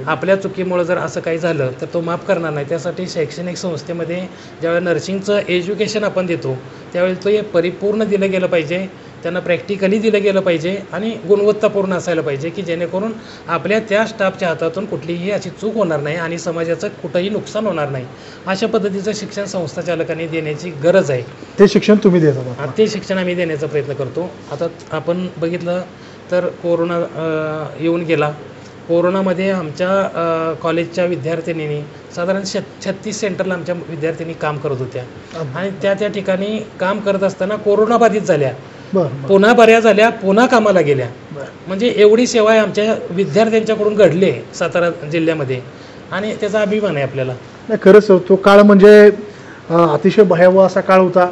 आपल्या चुकीमुळं जर असं काही झालं तर तो माफ करणार नाही. त्यासाठी शैक्षणिक संस्थेमध्ये ज्यावेळेला नर्सिंगचं एज्युकेशन आपण देतो त्यावेळी तो हे परिपूर्ण दिलं गेलं पाहिजे, त्यांना प्रॅक्टिकली दिलं गेलं पाहिजे आणि गुणवत्तापूर्ण असायला पाहिजे की जेणेकरून आपल्या त्या स्टाफच्या हातातून कुठलीही अशी चूक होणार नाही आणि समाजाचं कुठंही नुकसान होणार नाही. अशा पद्धतीचं शिक्षण संस्था चालकांनी देण्याची गरज आहे. ते शिक्षण तुम्ही देता? ते शिक्षण आम्ही देण्याचा प्रयत्न करतो. आता आपण बघितलं तर कोरोना येऊन गेला. कोरोनामध्ये आमच्या कॉलेजच्या विद्यार्थिनींनी साधारण 36 सेंटरला आमच्या विद्यार्थिनी काम करत होत्या आणि त्या ठिकाणी काम करत असताना कोरोनाबाधित झाल्या, पुन्हा बऱ्या झाल्या, पुन्हा कामाला गेल्या. म्हणजे एवढी सेवा आहे आमच्या विद्यार्थ्यांच्याकडून घडली सातारा जिल्ह्यामध्ये आणि त्याचा अभिमान आहे आपल्याला. नाही खरंच तो काळ म्हणजे अतिशय भयावह असा काळ होता.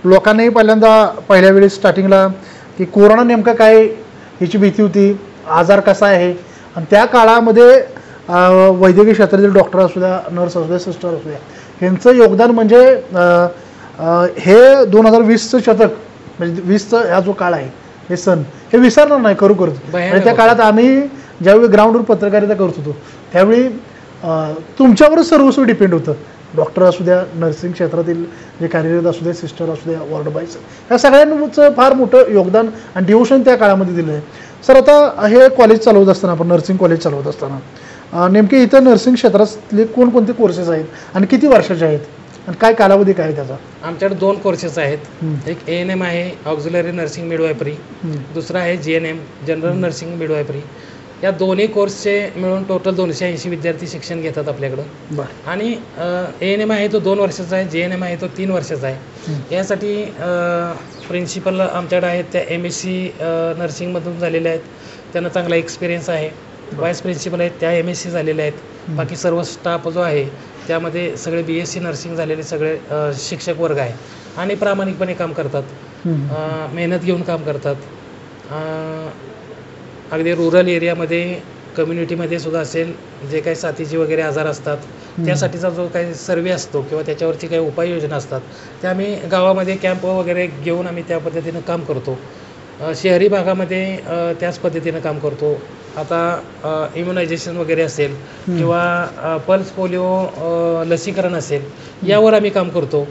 लोकांनाही पहिल्या वेळेस स्टार्टिंगला की कोरोना नेमका काय याची भीती होती, आजार कसा आहे. आणि त्या काळामध्ये वैद्यकीय क्षेत्रातील डॉक्टर असू द्या, नर्स असू द्या, सिस्टर असू द्या, यांचं योगदान म्हणजे हे 2020चं शतक म्हणजे 20चा हा जो काळ आहे हे सण हे विसरणार नाही खरोखरच. आणि त्या काळात आम्ही ज्यावेळी ग्राउंडवर पत्रकारिता करत होतो त्यावेळी तुमच्यावरच सर्वस्व डिपेंड होतं. डॉक्टर असू द्या, नर्सिंग क्षेत्रातील जे कार्यरत असू द्या, सिस्टर असू द्या, वॉर्ड बॉयज, ह्या सगळ्यांचं फार मोठं योगदान आणि डिवोशन त्या काळामध्ये दिलं आहे. सर आता हे कॉलेज चालवत असताना, आपण नर्सिंग कॉलेज चालवत असताना नेमके इथं नर्सिंग क्षेत्रातले कोणकोणते कोर्सेस आहेत आणि किती वर्षाचे आहेत आणि काय कालावधी काय आहे त्याचा? आमच्याकडे 2 कोर्सेस आहेत. एक ANM आहे, ऑक्झिलरी नर्सिंग मिडवायपरी. दुसरा आहे GNM, जनरल नर्सिंग मिडवायपरी. या दोन्ही कोर्सचे मिळून टोटल 280 विद्यार्थी शिक्षण घेतात आपल्याकडं. आणि ANM आहे तो 2 वर्षाचा आहे, GNM आहे तो 3 वर्षाचा आहे. यासाठी प्रिन्सिपल आमच्याकडे आहेत त्या MSc नर्सिंगमधून झालेल्या आहेत, त्यांना चांगला एक्सपिरियन्स आहे. व्हाईस प्रिन्सिपल आहेत त्या MSc झालेल्या आहेत. बाकी सर्व स्टाफ जो आहे त्यामध्ये सगळे BSc नर्सिंग झालेले सगळे शिक्षक वर्ग आहे आणि प्रामाणिकपणे काम करतात, मेहनत घेऊन काम करतात. अगदी रुरल एरियामध्ये, कम्युनिटीमध्ये सुद्धा असेल, जे काही साथीचे वगैरे आजार असतात त्यासाठीचा जो काही सर्वे असतो किंवा त्याच्यावरची काही उपाययोजना असतात त्या आम्ही गावामध्ये कॅम्प वगैरे घेऊन आम्ही त्या पद्धतीनं काम करतो. शहरी भागामध्ये त्याच पद्धतीनं काम करतो. आता इम्युनायझेशन वगैरे असेल किंवा पल्स पोलिओ लसीकरण असेल यावर आम्ही काम करतो.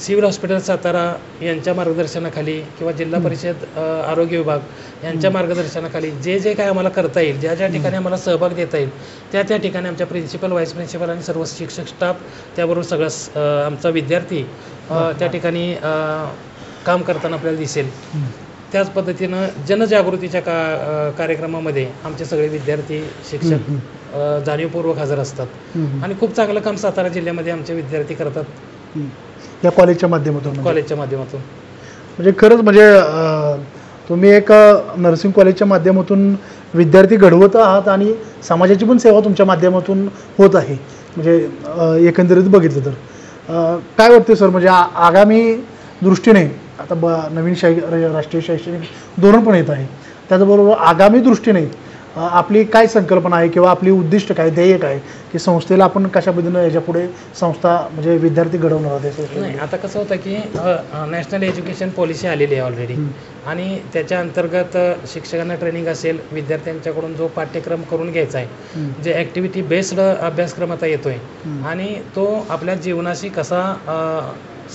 सिव्हिल हॉस्पिटल सातारा यांच्या मार्गदर्शनाखाली किंवा जिल्हा परिषद आरोग्य विभाग यांच्या मार्गदर्शनाखाली जे काय आम्हाला करता येईल, ज्या ठिकाणी आम्हाला सहभाग देता येईल त्या ठिकाणी आमच्या प्रिन्सिपल, व्हाईस प्रिन्सिपल आणि सर्व शिक्षक स्टाफ त्याबरोबर सगळं आमचा विद्यार्थी त्या ठिकाणी काम करताना आपल्याला दिसेल. त्याच पद्धतीनं जनजागृतीच्या कार्यक्रमामध्ये आमचे सगळे विद्यार्थी, शिक्षक जाणीवपूर्वक हजर असतात आणि खूप चांगलं काम सातारा जिल्ह्यामध्ये आमचे विद्यार्थी करतात या कॉलेजच्या माध्यमातून. म्हणजे खरंच म्हणजे तुम्ही एक नर्सिंग कॉलेजच्या माध्यमातून विद्यार्थी घडवत आहात आणि समाजाची पण सेवा तुमच्या माध्यमातून होत आहे. म्हणजे एकंदरीत बघितलं तर काय वाटतं सर, म्हणजे आगामी दृष्टीने आता नवीन राष्ट्रीय शैक्षणिक धोरण पण येत आहे, त्याचबरोबर आगामी दृष्टीने आपली काय संकल्पना आहे किंवा आपली उद्दिष्ट काय, ध्येय काय, की संस्थेला आपण कशा पद्धतीनं याच्यापुढे संस्था म्हणजे विद्यार्थी घडवणार आहोत? नाही, आता कसं होतं की नॅशनल एज्युकेशन पॉलिसी आलेली आहे ऑलरेडी, आणि त्याच्या अंतर्गत शिक्षकांना ट्रेनिंग असेल, विद्यार्थ्यांच्याकडून जो पाठ्यक्रम करून घ्यायचा आहे, जे ॲक्टिव्हिटी बेस्ड अभ्यासक्रम आता येतोय, आणि तो आपल्या जीवनाशी कसा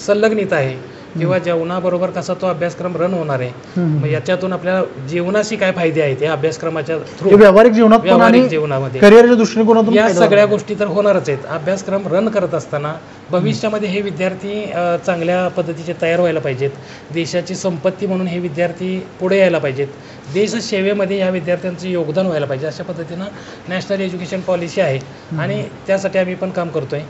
संलग्नित आहे किंवा जेवणाबरोबर कसा तो अभ्यासक्रम रन होणार आहे, मग याच्यातून आपल्याला जीवनाशी काय फायदे आहेत या अभ्यासक्रमाच्या थ्रू, व्यावहारिक जीवनात, व्यावहारिक जीवनामध्ये करिअरच्या दृष्टिकोनातून या सगळ्या गोष्टी तर होणारच आहेत. अभ्यासक्रम रन करत असताना भविष्यामध्ये हे विद्यार्थी चांगल्या पद्धतीचे तयार व्हायला पाहिजेत, देशाची संपत्ती म्हणून हे विद्यार्थी पुढे यायला पाहिजेत, देशसेवेमध्ये या विद्यार्थ्यांचं योगदान व्हायला पाहिजे, अशा पद्धतीनं नॅशनल एज्युकेशन पॉलिसी आहे, आणि त्यासाठी आम्ही पण काम करतोय.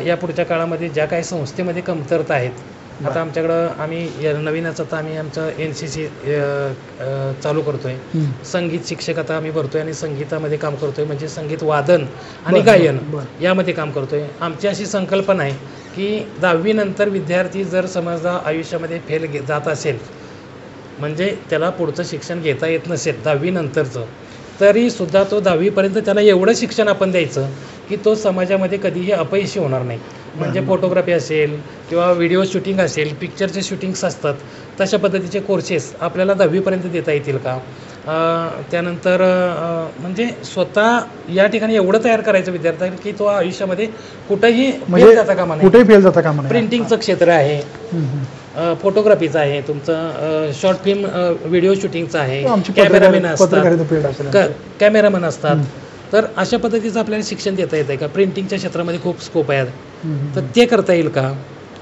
या पुढच्या काळामध्ये ज्या काही संस्थेमध्ये कमतरता आहेत, आता आमच्याकडं आम्ही नवीनच आता आम्ही आमचं NCC चालू करतोय, संगीत शिक्षक आता आम्ही भरतोय आणि संगीतामध्ये काम करतोय, म्हणजे संगीत वादन आणि गायन यामध्ये काम करतोय. आमची अशी संकल्पना आहे की 10वी नंतर विद्यार्थी जर समजा आयुष्यामध्ये फेल जात असेल, म्हणजे त्याला पुढचं शिक्षण घेता येत नसेल 10वी नंतरचं, तरीसुद्धा तो 10वीपर्यंत त्याला एवढं शिक्षण आपण द्यायचं की तो समाजामध्ये कधीही अपयशी होणार नाही. म्हणजे फोटोग्राफी असेल किंवा व्हिडिओ शूटिंग असेल, पिक्चरचे शूटिंग्स असतात, तशा पद्धतीचे कोर्सेस आपल्याला 10वीपर्यंत देता येतील का. त्यानंतर म्हणजे स्वतः या ठिकाणी एवढं तयार करायचं विद्यार्थ्यांना की तो आयुष्यामध्ये कुठेही फेल जाता कामा नाही. प्रिंटिंगचं क्षेत्र आहे, फोटोग्राफीचं आहे, तुमचं शॉर्ट फिल्म व्हिडिओ शूटिंगचं आहे, कॅमेरामॅन असतात, तर अशा पद्धतीचं आपल्याला शिक्षण देता येतं का. प्रिंटिंगच्या क्षेत्रामध्ये खूप स्कोप आहे, तर ते करता येईल का.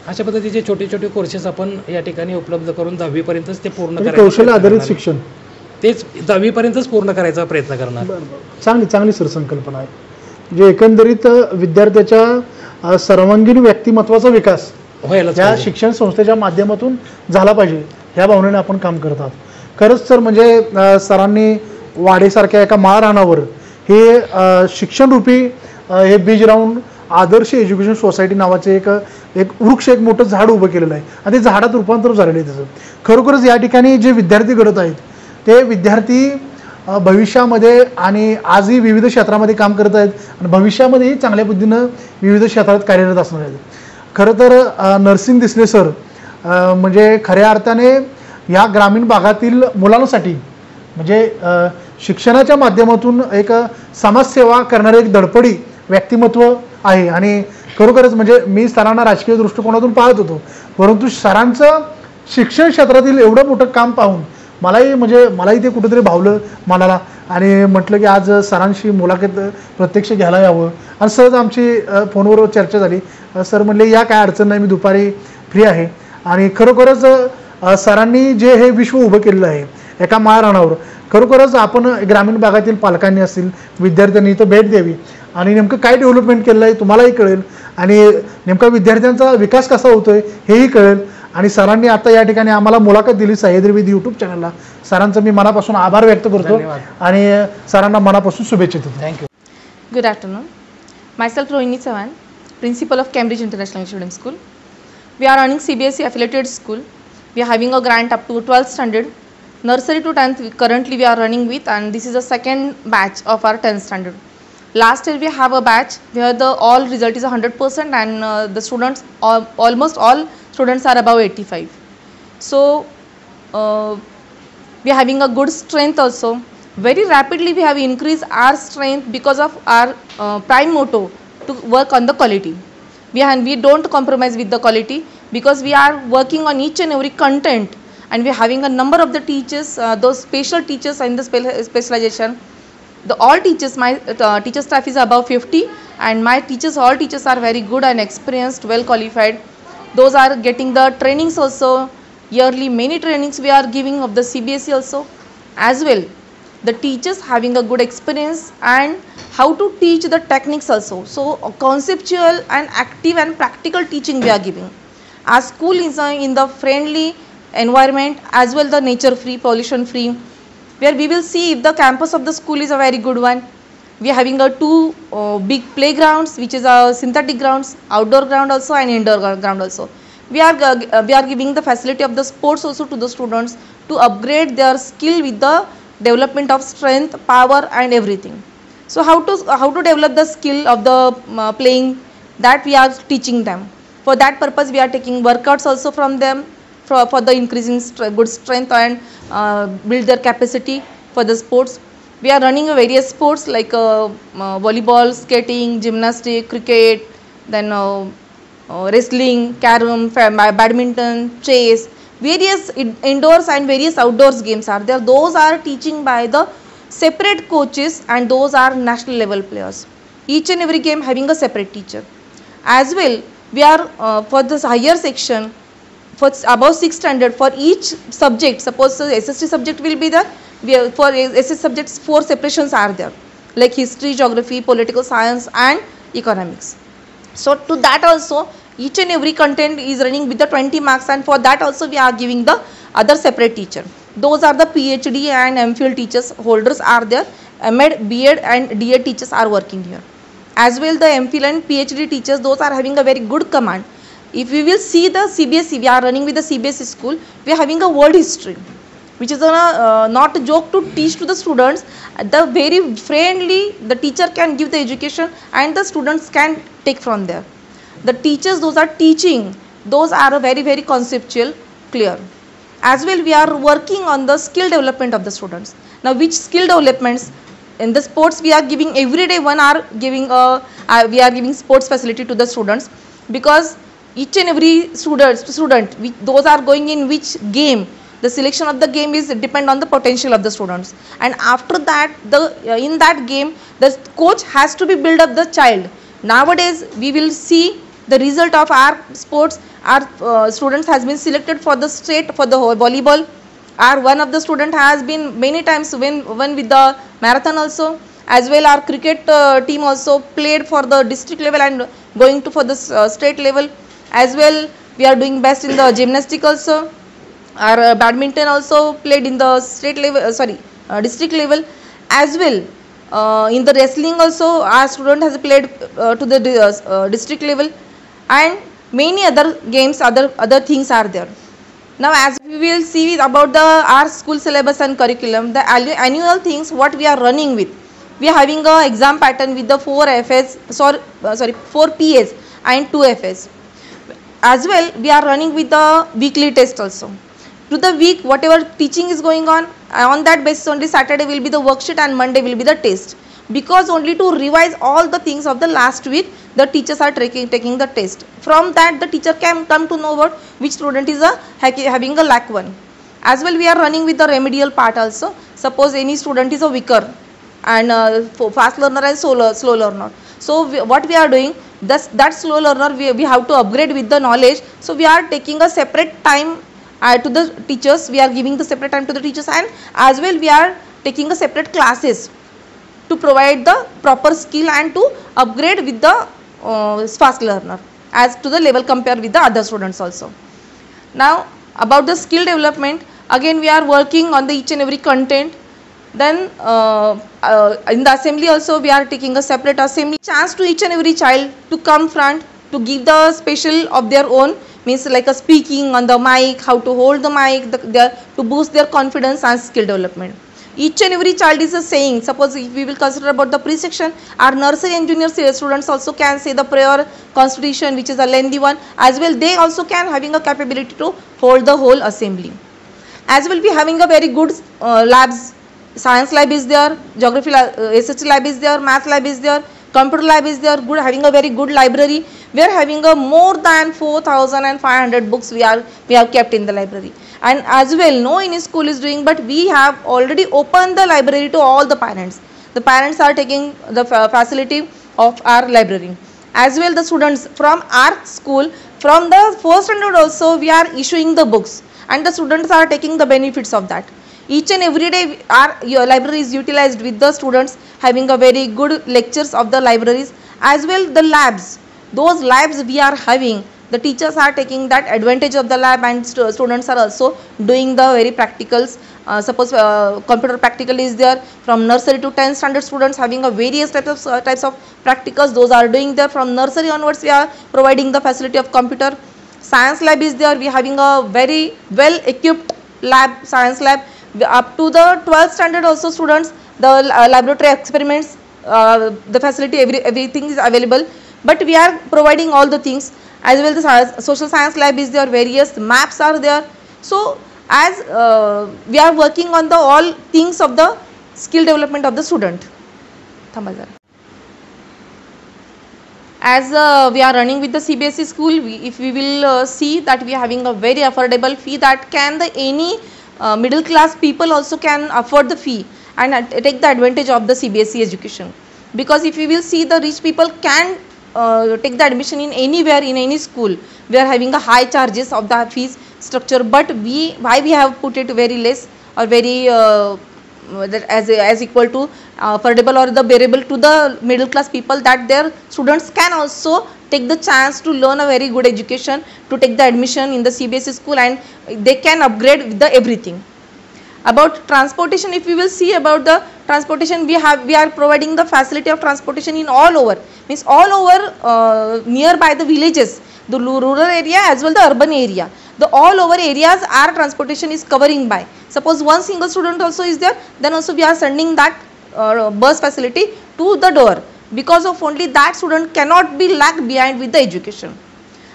अशा पद्धतीचे छोटे छोटे कोर्सेस आपण या ठिकाणी उपलब्ध करून 10वीपर्यंतच ते पूर्ण करायचं, कौशल्य आधारित शिक्षण तेच 10वीपर्यंतच पूर्ण करायचा प्रयत्न करणार. चांगली सरसंकल्पना आहे. म्हणजे एकंदरीत विद्यार्थ्याच्या सर्वांगीण व्यक्तिमत्वाचा विकास व्हायला या शिक्षण संस्थेच्या माध्यमातून झाला पाहिजे, ह्या भावनेने आपण काम करत आहोत. खरंच तर म्हणजे सरांनी वाडेसारख्या एका माळरानावर हे शिक्षण रूपी हे बीज राहून आदर्श एज्युकेशन सोसायटी नावाचे एक वृक्ष, एक मोठं झाड उभं केलेलं आहे, आणि ते झाडात रूपांतर झालेलं आहे त्याचं. खरोखरच या ठिकाणी जे विद्यार्थी घडत आहेत ते विद्यार्थी भविष्यामध्ये आणि आजही विविध क्षेत्रामध्ये काम करत आहेत, आणि भविष्यामध्येही चांगल्या पद्धतीनं विविध क्षेत्रात कार्यरत असणार आहेत. खरं तर नरसिंग दिसले सर म्हणजे खऱ्या अर्थाने या ग्रामीण भागातील मुलांसाठी म्हणजे शिक्षणाच्या माध्यमातून एक समाजसेवा करणारे एक धडपडी व्यक्तिमत्व आहे. आणि खरोखरच म्हणजे मी सरांना राजकीय दृष्टिकोनातून पाहत होतो, परंतु सरांचं शिक्षण क्षेत्रातील एवढं मोठं काम पाहून मलाही ते कुठेतरी भावलं मनाला, आणि म्हटलं की आज सरांशी मुलाखत प्रत्यक्ष घ्यायला यावं. आणि सहज आमची फोनवर चर्चा झाली. सर म्हणले या काय अडचण नाही, मी दुपारी फ्री आहे. आणि खरोखरच सरांनी जे हे विश्व उभं केलेलं आहे एका माळरानावर, खरोखरच आपण ग्रामीण भागातील पालकांनी असतील, विद्यार्थ्यांनी इथं भेट द्यावी आणि नेमकं काय डेव्हलपमेंट केलं आहे तुम्हालाही कळेल, आणि नेमका विद्यार्थ्यांचा विकास कसा होतोय हेही कळेल. आणि सरांनी आता या ठिकाणी आम्हाला मुलाखत दिली सह्याद्री विधी यूट्यूब चॅनलला, सरांचं मी मनापासून आभार व्यक्त करतो आणि सरांना मनापासून शुभेच्छा देतो. Thank you. Good afternoon. Myself Rohini Chavan, Principal of Cambridge International English Medium School. We are running CBSE affiliated school. We are having a grant up to 12th standard. Nursery to 10th currently we are running with, and this is the second batch of our 10th standard. Last year we have a batch where the all result is 100%, and the students almost all students are above 85. So we are having a good strength also. Very rapidly we have increased our strength because of our prime motto to work on the quality. We don't compromise with the quality because we are working on each and every content, and we are having a number of the teachers, those special teachers in the specialization. All teachers, my teacher staff is above 50, and my teachers, all teachers are very good and experienced, well qualified. Those are getting the trainings also, yearly many trainings we are giving of the CBSE also as well. The teachers having a good experience and how to teach the techniques also. So conceptual and active and practical teaching we are giving. Our school is in the friendly environment as well, the nature free, pollution free, where we will see if the campus of the school is a very good one. We are having two big playgrounds, which is a synthetic grounds, outdoor ground also and indoor ground also. We are giving the facility of the sports also to the students to upgrade their skill with the development of strength, power and everything. So how to develop the skill of the playing, that we are teaching them. For that purpose we are taking workouts also from them for the increasing good strength and build their capacity for the sports. We are running various sports like volleyball, skating, gymnastics, cricket, then wrestling, carom, badminton, chess, various indoors and various outdoors games are there. Those are teaching by the separate coaches and those are national level players. Each and every game having a separate teacher. As well, we are for this higher section, for above 6th standard, for each subject, suppose SST subject will be there, for SS subjects 4 separations are there, like history, geography, political science and economics. So to that also each and every content is running with the 20 marks, and for that also we are giving the other separate teacher. Those are the PhD and MPhil teachers holders are there. MEd, B.Ed and D.Ed teachers are working here. As well the MPhil and PhD teachers, those are having a very good command. If we will see the CBSE, we are running with the CBSE school, we are having a world history, which is not a joke to teach to the students. The very friendly, the teacher can give the education and the students can take from there. The teachers, those are teaching, those are very conceptual, clear. As well we are working on the skill development of the students. Now which skill developments? In the sports we are giving every day 1 hour we are giving sports facility to the students, because each and every student those are going in which game, the selection of the game is depend on the potential of the students, and after that in that game the coach has to be build up the child. Nowadays we will see the result of our sports. Our students has been selected for the state for the volleyball. Our one of the student has been many times win with the marathon also. As well our cricket team also played for the district level and going to for the state level. As well we are doing best in the gymnastic also. Our badminton also played in the state level, district level. As well in the wrestling also our student has played to the district level, and many other games, other things are there. Now as we will see about our school syllabus and curriculum, the annual things what we are running with, we are having a exam pattern with the 4 PS and 2 FS. As well we are running with the weekly test also. To the week whatever teaching is going on that basis only Saturday will be the worksheet and Monday will be the test, because only to revise all the things of the last week the teachers are taking the test. From that the teacher can come to know about which student is having a lack 1. As well we are running with the remedial part also. Suppose any student is a weaker and fast learner and slow learner, so what we are doing, that slow learner we have to upgrade with the knowledge. So we are taking a separate time to the teachers, we are giving the separate time to the teachers, and as well we are taking a separate classes to provide the proper skill and to upgrade with the fast learner as to the level compared with the other students also. Now about the skill development, again we are working on the each and every content. Then in the assembly also we are taking a separate assembly chance to each and every child to come front to give the special of their own, means like a speaking on the mic, how to hold the mic, to boost their confidence and skill development. Each and every child is saying, suppose if we will consider about the pre-section, our nursery and junior students also can say the prayer constitution, which is a lengthy one. As well they also can having a capability to hold the whole assembly. As well we having a very good labs. Science lab is there, geography SH lab is there, math lab is there, computer lab is there, good, having a very good library. We are having a more than 4,500 books we have kept in the library. And as well no any school is doing, but we have already opened the library to all the parents. The parents are taking the facility of our library. As well the students from our school, from the first standard also we are issuing the books, and the students are taking the benefits of that. Each and every day your library is utilized with the students having a very good lectures of the libraries. As well the labs, those labs we are having, the teachers are taking that advantage of the lab, and students are also doing the very practicals. Suppose computer practical is there, from nursery to 10th standard students having a various types of practicals, those are doing there. From nursery onwards we are providing the facility of computer. Science lab is there, we are having a very well equipped lab, science lab, Up to the 12th standard also students, the laboratory experiments, the facility, everything is available, but we are providing all the things. As well, the social science lab is there, various maps are there. So as we are working on the all things of the skill development of the student. As we are running with the CBSE school, if we will see that we are having a very affordable fee, that can any middle class people also can afford the fee and take the advantage of the CBSE education. Because if we will see, the rich people can take the admission in anywhere, in any school. We are having a high charges of the fees structure, but why we have put it very less or very that as equal to affordable or the bearable to the middle class people, that their students can also take the chance to learn a very good education, to take the admission in the CBSE school, and they can upgrade with the everything. About transportation, if we will see about the transportation, we are providing the facility of transportation in all over, means all over nearby the villages, the rural area as well the urban area. The all over areas our transportation is covering by. Suppose one single student also is there, then also we are sending that bus facility to the door, because of only that student cannot be lagged behind with the education.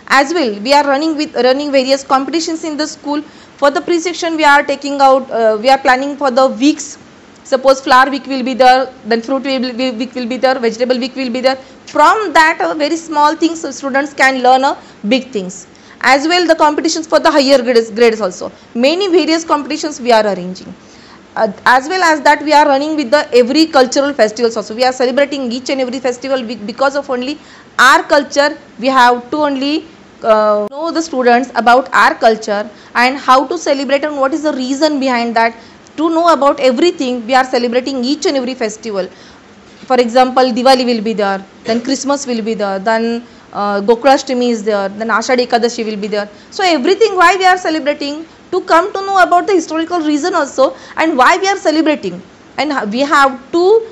As well, we are running various competitions in the school. For the pre-section, we are taking out, we are planning for the weeks. Suppose flower week will be there, then fruit week will be there, vegetable week will be there. From that, very small things students can learn big things. As well, the competitions for the higher grades also. Many various competitions we are arranging. As well as that, we are running with the every cultural festivals also. We are celebrating each and every festival because of only our culture. We have to only know the students about our culture and how to celebrate and what is the reason behind that. To know about everything, we are celebrating each and every festival. For example, Diwali will be there, then Christmas will be there, then Gokulashtami is there, then Ashadhi Ekadashi will be there. So everything why we are celebrating, to come to know about the historical reason also and why we are celebrating. And we have to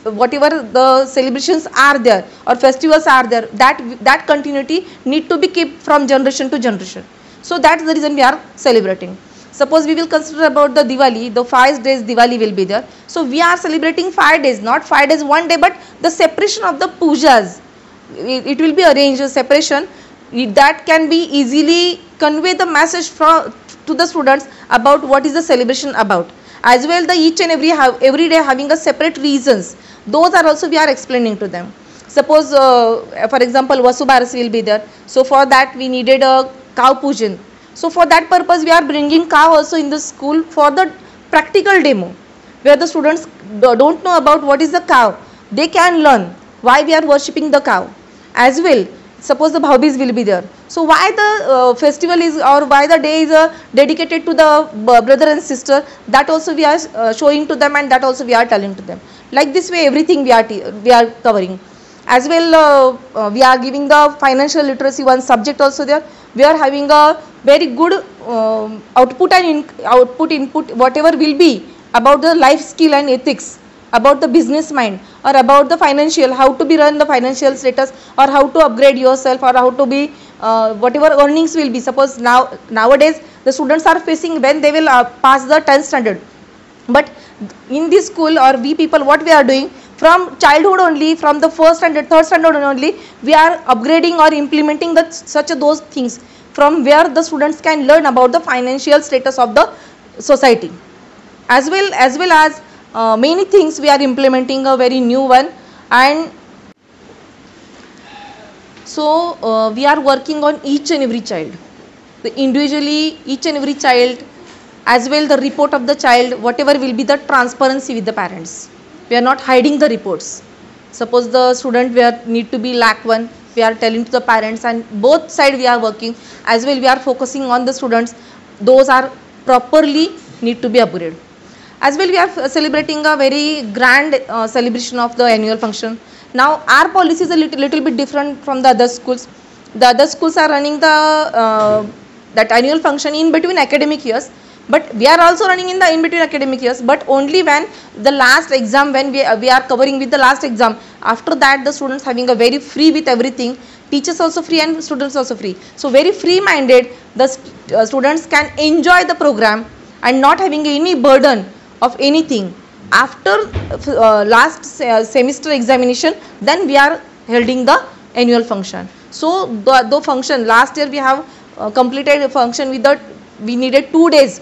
whatever the celebrations are there or festivals are there, that continuity need to be kept from generation to generation. So that's the reason we are celebrating. Suppose we will consider about the Diwali, the 5 days Diwali will be there. So we are celebrating 5 days, not 5 days, 1 day, but the separation of the pujas. It will be arranged, a separation that can be easily convey the message to the students about what is the celebration about. As well, the each and every day having a separate reasons, those are also we are explaining to them. Suppose for example, Vasu Barasi will be there. So for that we needed a cow pujan. So for that purpose we are bringing cow also in the school for the practical demo, where the students don't know about what is the cow. They can learn why we are worshipping the cow. As well, suppose the Bhaubij will be there. So why the festival is, or why the day is dedicated to the brother and sister, that also we are showing to them, and that also we are telling to them. Like this way everything we are covering. As well, we are giving the financial literacy one subject also there. We are having a very good output input whatever will be about the life skill and ethics, about the business mind, or about the financial, how to be run the financial status, or how to upgrade yourself, or how to be whatever earnings will be. Suppose nowadays the students are facing when they will pass the 10th standard, but in this school or we people, what we are doing from childhood only, from the 1st standard, 3rd standard only, we are upgrading or implementing those things, from where the students can learn about the financial status of the society. As well as many things we are implementing a very new one. And so we are working on each and every child, individually each and every child, as well the report of the child, whatever will be the transparency with the parents. We are not hiding the reports. Suppose the student need to be lack one, we are telling to the parents, and both sides we are working. As well, we are focusing on the students, those are properly need to be upgraded. As well, we are celebrating a very grand celebration of the annual function. Now our policy is a little bit different from the other schools. The other schools are running the that annual function in between academic years, but we are also running in between academic years, but only when the last exam, when we are covering with the last exam. After that, the students having a very free with everything, teachers also free and students also free. So very free minded, the students can enjoy the program and not having any burden of anything. After last semester examination, then we are holding the annual function. So the function last year we have completed a function with we needed 2 days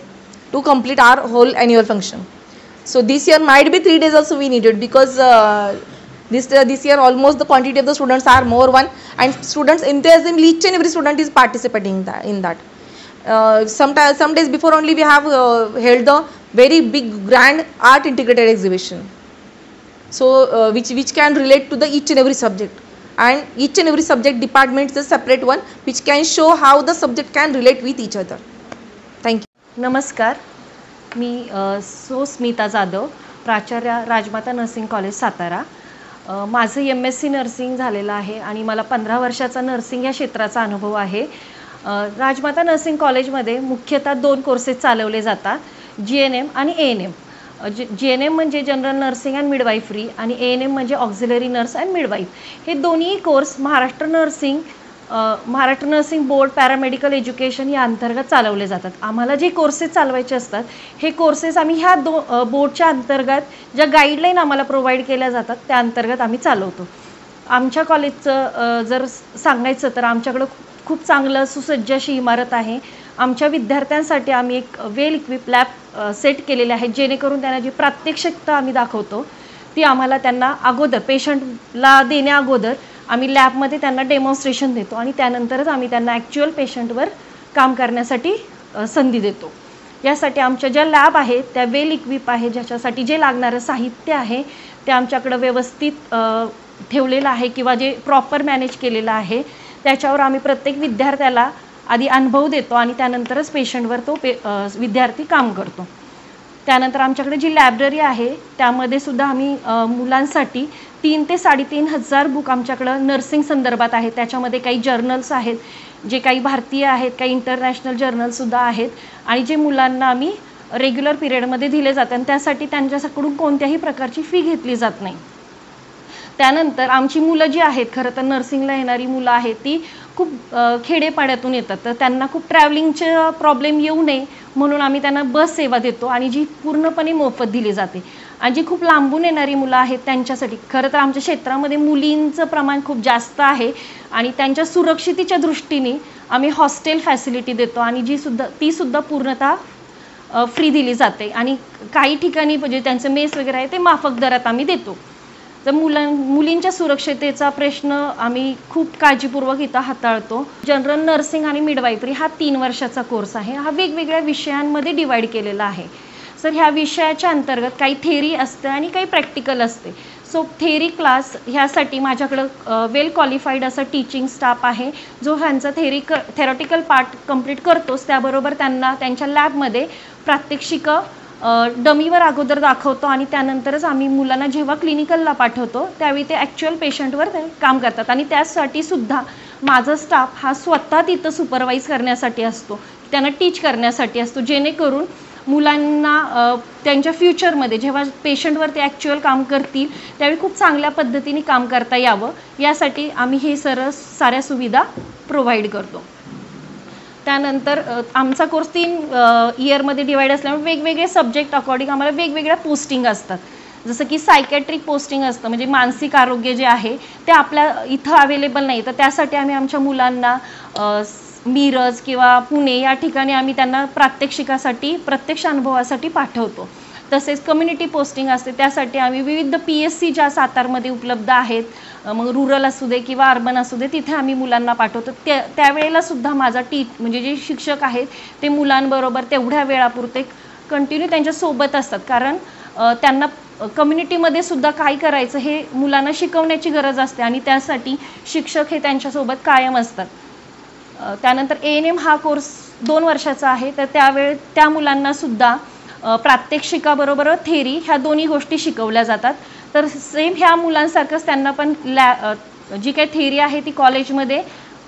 to complete our whole annual function. So this year might be 3 days also we needed, because this year almost the quantity of the students are more one, and students enthusiasm, each and every student is participating in that. Some days before only we have held the very big grand art integrated exhibition, so which can relate to the each and every subject, and each and every subject department is a separate one which can show how the subject can relate with each other. Thank you. नमस्कार, मी स्मिता जाधव, प्राचार्य राजमाता nursing college Satara. माझं MSc nursing झालेलं आहे आणि मला 15 वर्षाचा nursing या क्षेत्राचा अनुभव आहे. राजमाता नर्सिंग कॉलेजमध्ये मुख्यतः 2 कोर्सेस चालवले जातात, GNM आणि ANM. GNM म्हणजे जनरल नर्सिंग अँड मिडवाईफरी आणि ANM म्हणजे ऑक्झिलरी नर्स अँड मिडवाईफ. हे दोन्ही course Maharashtra nursing board paramedical education या अंतर्गत चालवले जातात. आम्हाला जे कोर्सेस चालवायचे असतात हे कोर्सेस आम्ही ह्या बोर्डच्या अंतर्गत ज्या गाईडलाईन आम्हाला प्रोव्हाइड केल्या जातात त्या अंतर्गत आम्ही चालवतो. आमच्या कॉलेजचं जर सांगायचं तर आमच्याकडं खूप चांगलं सुसज्ज अशी इमारत आहे. आमच्या विद्यार्थ्यांसाठी आम्ही एक वेल इक्विप लॅब सेट केलेले आहे, जेणेकरून त्यांना जी प्रात्यक्षिकता आम्ही दाखवतो ती आम्हाला त्यांना अगोदर पेशंटला देण्या अगोदर आम्ही लॅबमध्ये त्यांना डेमॉन्स्ट्रेशन देतो आणि त्यानंतरच आम्ही त्यांना ॲक्च्युअल पेशंटवर काम करण्यासाठी संधी देतो. यासाठी आमच्या ज्या लॅब आहेत त्या वेल इक्विप आहे, ज्याच्यासाठी जे लागणारं साहित्य आहे ते आमच्याकडं व्यवस्थित ठेवलेलं आहे किंवा जे प्रॉपर मॅनेज केलेलं आहे. त्याच्यावर आम्ही प्रत्येक विद्यार्थ्याला आधी अनुभव देतो आणि त्यानंतरच पेशंटवर तो विद्यार्थी काम करतो. त्यानंतर आमच्याकडे जी लायब्ररी आहे त्यामध्ये सुद्धा आम्ही मुलांसाठी 3 ते 3,500 बुक आमच्याकडं नर्सिंग संदर्भात आहेत. त्याच्यामध्ये काही जर्नल्स आहेत, जे काही भारतीय आहेत, काही इंटरनॅशनल जर्नल्ससुद्धा आहेत आणि जे मुलांना आम्ही रेग्युलर पिरियडमध्ये दिले जातात आणि त्यासाठी त्यांच्याकडून कोणत्याही प्रकारची फी घेतली जात नाही. त्यानंतर आमची मुलं जी आहेत, खरं तर नर्सिंगला येणारी मुलं आहेत ती खूप खेडेपाड्यातून येतात, तर त्यांना खूप ट्रॅव्हलिंगचे प्रॉब्लेम येऊ नये म्हणून आम्ही त्यांना बस सेवा देतो आणि जी पूर्णपणे मोफत दिली जाते. आणि जी खूप लांबून येणारी मुलं आहेत त्यांच्यासाठी खरं तर आमच्या क्षेत्रामध्ये मुलींचं प्रमाण खूप जास्त आहे आणि त्यांच्या सुरक्षितेच्या दृष्टीने आम्ही हॉस्टेल फॅसिलिटी देतो आणि ती सुद्धा पूर्णतः फ्री दिली जाते आणि काही ठिकाणी म्हणजे त्यांचं मेस वगैरे आहे ते माफक दरात आम्ही देतो. तर मुलींच्या सुरक्षितेचा प्रश्न आम्ही खूप काळजीपूर्वक इथं हाताळतो. जनरल नर्सिंग आणि मिडवाईफरी हा 3 वर्षाचा कोर्स आहे. हा वेगवेगळ्या विषयांमध्ये डिवाईड केलेला आहे. सर ह्या विषयाच्या अंतर्गत काही थेरी असते आणि काही प्रॅक्टिकल असते. सो थेरी क्लास ह्यासाठी माझ्याकडं वेल क्वालिफाईड असा टीचिंग स्टाफ आहे जो ह्यांचा थेरॉटिकल पार्ट कंप्लीट करतोच, त्याबरोबर त्यांना त्यांच्या लॅबमध्ये प्रात्यक्षिकं डमीवर अगोदर दाखवतो आणि त्यानंतरच आम्ही मुलांना जेव्हा क्लिनिकलला पाठवतो त्यावेळी ते ॲक्च्युअल पेशंटवर काम करतात आणि त्यासाठी सुद्धा माझा स्टाफ हा स्वतः तिथं सुपरवाईज करण्यासाठी असतो, त्यांना टीच करण्यासाठी असतो, जेणेकरून मुलांना त्यांच्या फ्युचरमध्ये जेव्हा पेशंटवर ते ॲक्च्युअल काम करतील त्यावेळी खूप चांगल्या पद्धतीने काम करता यावं यासाठी आम्ही हे साऱ्या सुविधा प्रोव्हाइड करतो. त्यानंतर आमचा कोर्स 3 इयरमध्ये डिवाईड असल्यामुळे वेगवेगळे सब्जेक्ट अकॉर्डिंग आम्हाला वेगवेगळ्या पोस्टिंग असतात. जसं की सायकॅट्रिक पोस्टिंग असतं, म्हणजे मानसिक आरोग्य जे आहे ते आपल्या इथं अवेलेबल नाही, तर त्यासाठी आम्ही आमच्या मुलांना मिरज किंवा पुणे या ठिकाणी आम्ही त्यांना प्रात्यक्षिकासाठी प्रत्यक्ष अनुभवासाठी पाठवतो. तसेच कम्युनिटी पोस्टिंग असते, त्यासाठी आम्ही विविध PSC ज्या सातारमध्ये उपलब्ध आहेत, मग रुरल असू दे किंवा अर्बन असू दे, तिथे आम्ही मुलांना पाठवतो. त्यावेळेला सुद्धा माझा म्हणजे जे शिक्षक आहेत ते मुलांबरोबर तेवढ्या वेळापुरते कंटिन्यू त्यांच्यासोबत असतात, कारण त्यांना कम्युनिटीमध्ये सुद्धा काय करायचं हे मुलांना शिकवण्याची गरज असते आणि त्यासाठी शिक्षक हे त्यांच्यासोबत कायम असतात. त्यानंतर ANM हा कोर्स 2 वर्षाचा आहे, तर त्या मुलांना सुद्धा प्रात्यक्षिकाबरोबर थेरी ह्या दोन्ही गोष्टी शिकवल्या जातात. तर सेम ह्या मुलांसारखंच त्यांना पण जी काही थेरी आहे ती कॉलेजमध्ये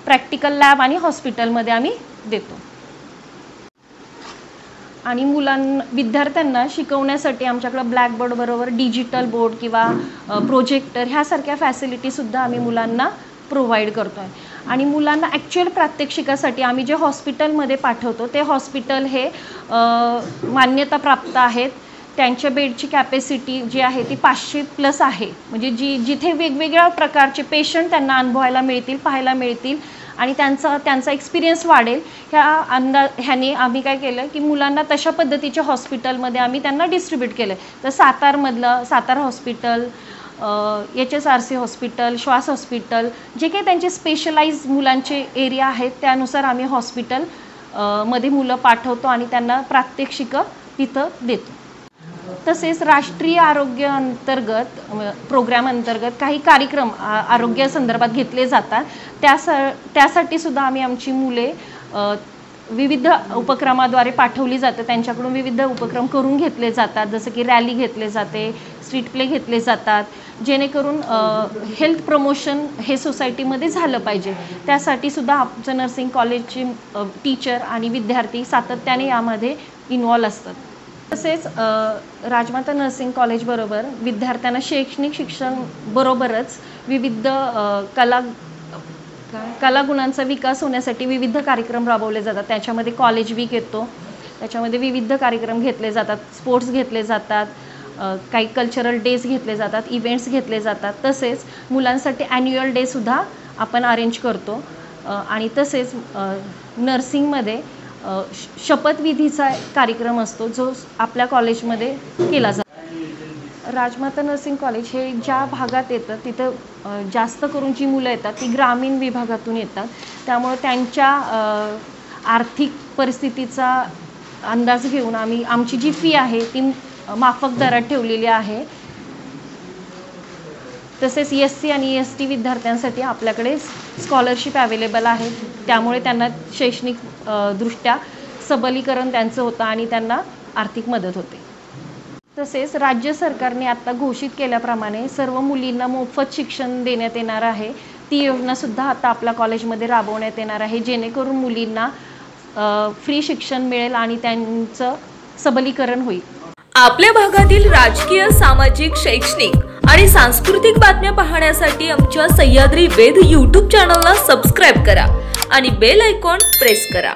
प्रॅक्टिकल लॅब आणि हॉस्पिटलमध्ये आम्ही देतो. आणि विद्यार्थ्यांना शिकवण्यासाठी आमच्याकडे ब्लॅकबोर्ड बरोबर डिजिटल बोर्ड किंवा प्रोजेक्टर ह्यासारख्या फॅसिलिटीसुद्धा आम्ही मुलांना प्रोव्हाइड करतो आहे. आणि मुलांना ॲक्च्युअल प्रात्यक्षिकासाठी आम्ही जे हॉस्पिटलमध्ये पाठवतो ते हॉस्पिटल हे मान्यता प्राप्त आहेत. त्यांच्या बेडची कॅपॅसिटी जी आहे ती 500+ आहे. म्हणजे जिथे वेगवेगळ्या प्रकारचे पेशंट त्यांना अनुभवायला मिळतील, पाहायला मिळतील आणि त्यांचा एक्सपिरियन्स वाढेल ह्याने आम्ही काय केलं की मुलांना तशा पद्धतीच्या हॉस्पिटलमध्ये आम्ही त्यांना डिस्ट्रीब्यूट केलं. तर सातारा हॉस्पिटल, HSRC हॉस्पिटल, श्वास हॉस्पिटल, जे काही त्यांचे स्पेशलाइज मुलांचे एरिया आहेत त्यानुसार आम्ही हॉस्पिटल मध्ये मुलं पाठवतो आणि त्यांना प्रात्यक्षिकं तिथं देतो. तसेच राष्ट्रीय आरोग्य अंतर्गत प्रोग्राम अंतर्गत काही कार्यक्रम आरोग्यासंदर्भात घेतले जातात. त्यासाठी सुद्धा आम्ही आमची मुले विविध उपक्रमाद्वारे पाठवली जाते. त्यांच्याकडून विविध उपक्रम करून घेतले जातात, जसं की रॅली घेतले जाते, स्ट्रीट प्ले घेतले जातात, जेणेकरून हेल्थ प्रमोशन हे सोसायटीमध्ये झालं पाहिजे. त्यासाठी सुद्धा आमचं नर्सिंग कॉलेजचे टीचर आणि विद्यार्थी सातत्याने यामध्ये इन्व्हॉल्व असतात. तसेच राजमाता नर्सिंग कॉलेजबरोबर विद्यार्थ्यांना शैक्षणिक शिक्षण बरोबरच विविध कलागुणांचा विकास होण्यासाठी विविध कार्यक्रम राबवले जातात. त्याच्यामध्ये कॉलेज वीक येतो, त्याच्यामध्ये विविध कार्यक्रम घेतले जातात, स्पोर्ट्स घेतले जातात, काही कल्चरल डेज घेतले जातात, इव्हेंट्स घेतले जातात. तसेच मुलांसाठी ॲन्युअल डेसुद्धा आपण अरेंज करतो. आणि तसेच नर्सिंगमध्ये शपथविधीचा कार्यक्रम असतो जो आपल्या कॉलेजमध्ये केला जातो. राजमाता नर्सिंग कॉलेज हे ज्या भागात येतं तिथं जास्त करून जी मुलं येतात ती ग्रामीण विभागातून येतात. त्यामुळे त्यांच्या आर्थिक परिस्थितीचा अंदाज घेऊन आम्ही आमची जी फी आहे ती माफक दरात ठेवलेली आहे. तसेच SC आणि ST विद्यार्थ्यांसाठी आपल्याकडे स्कॉलरशिप अवेलेबल आहे. त्यामुळे त्यांना शैक्षणिक दृष्ट्या सबलीकरण त्यांचं होतं आणि त्यांना आर्थिक मदत होते. तसेच राज्य सरकारने आता घोषित केल्याप्रमाणे सर्व मुलींना मोफत शिक्षण देण्यात येणार आहे. ती योजनासुद्धा आता आपल्या कॉलेजमध्ये राबवण्यात येणार आहे, जेणेकरून मुलींना फ्री शिक्षण मिळेल आणि त्यांचं सबलीकरण होईल. आपल्या भागातील राजकीय, सामाजिक, शैक्षणिक आणि सांस्कृतिक बातम्या पाहण्यासाठी आमच्या सह्याद्री वेद YouTube चॅनलला सबस्क्राईब करा आणि बेल आयकॉन प्रेस करा.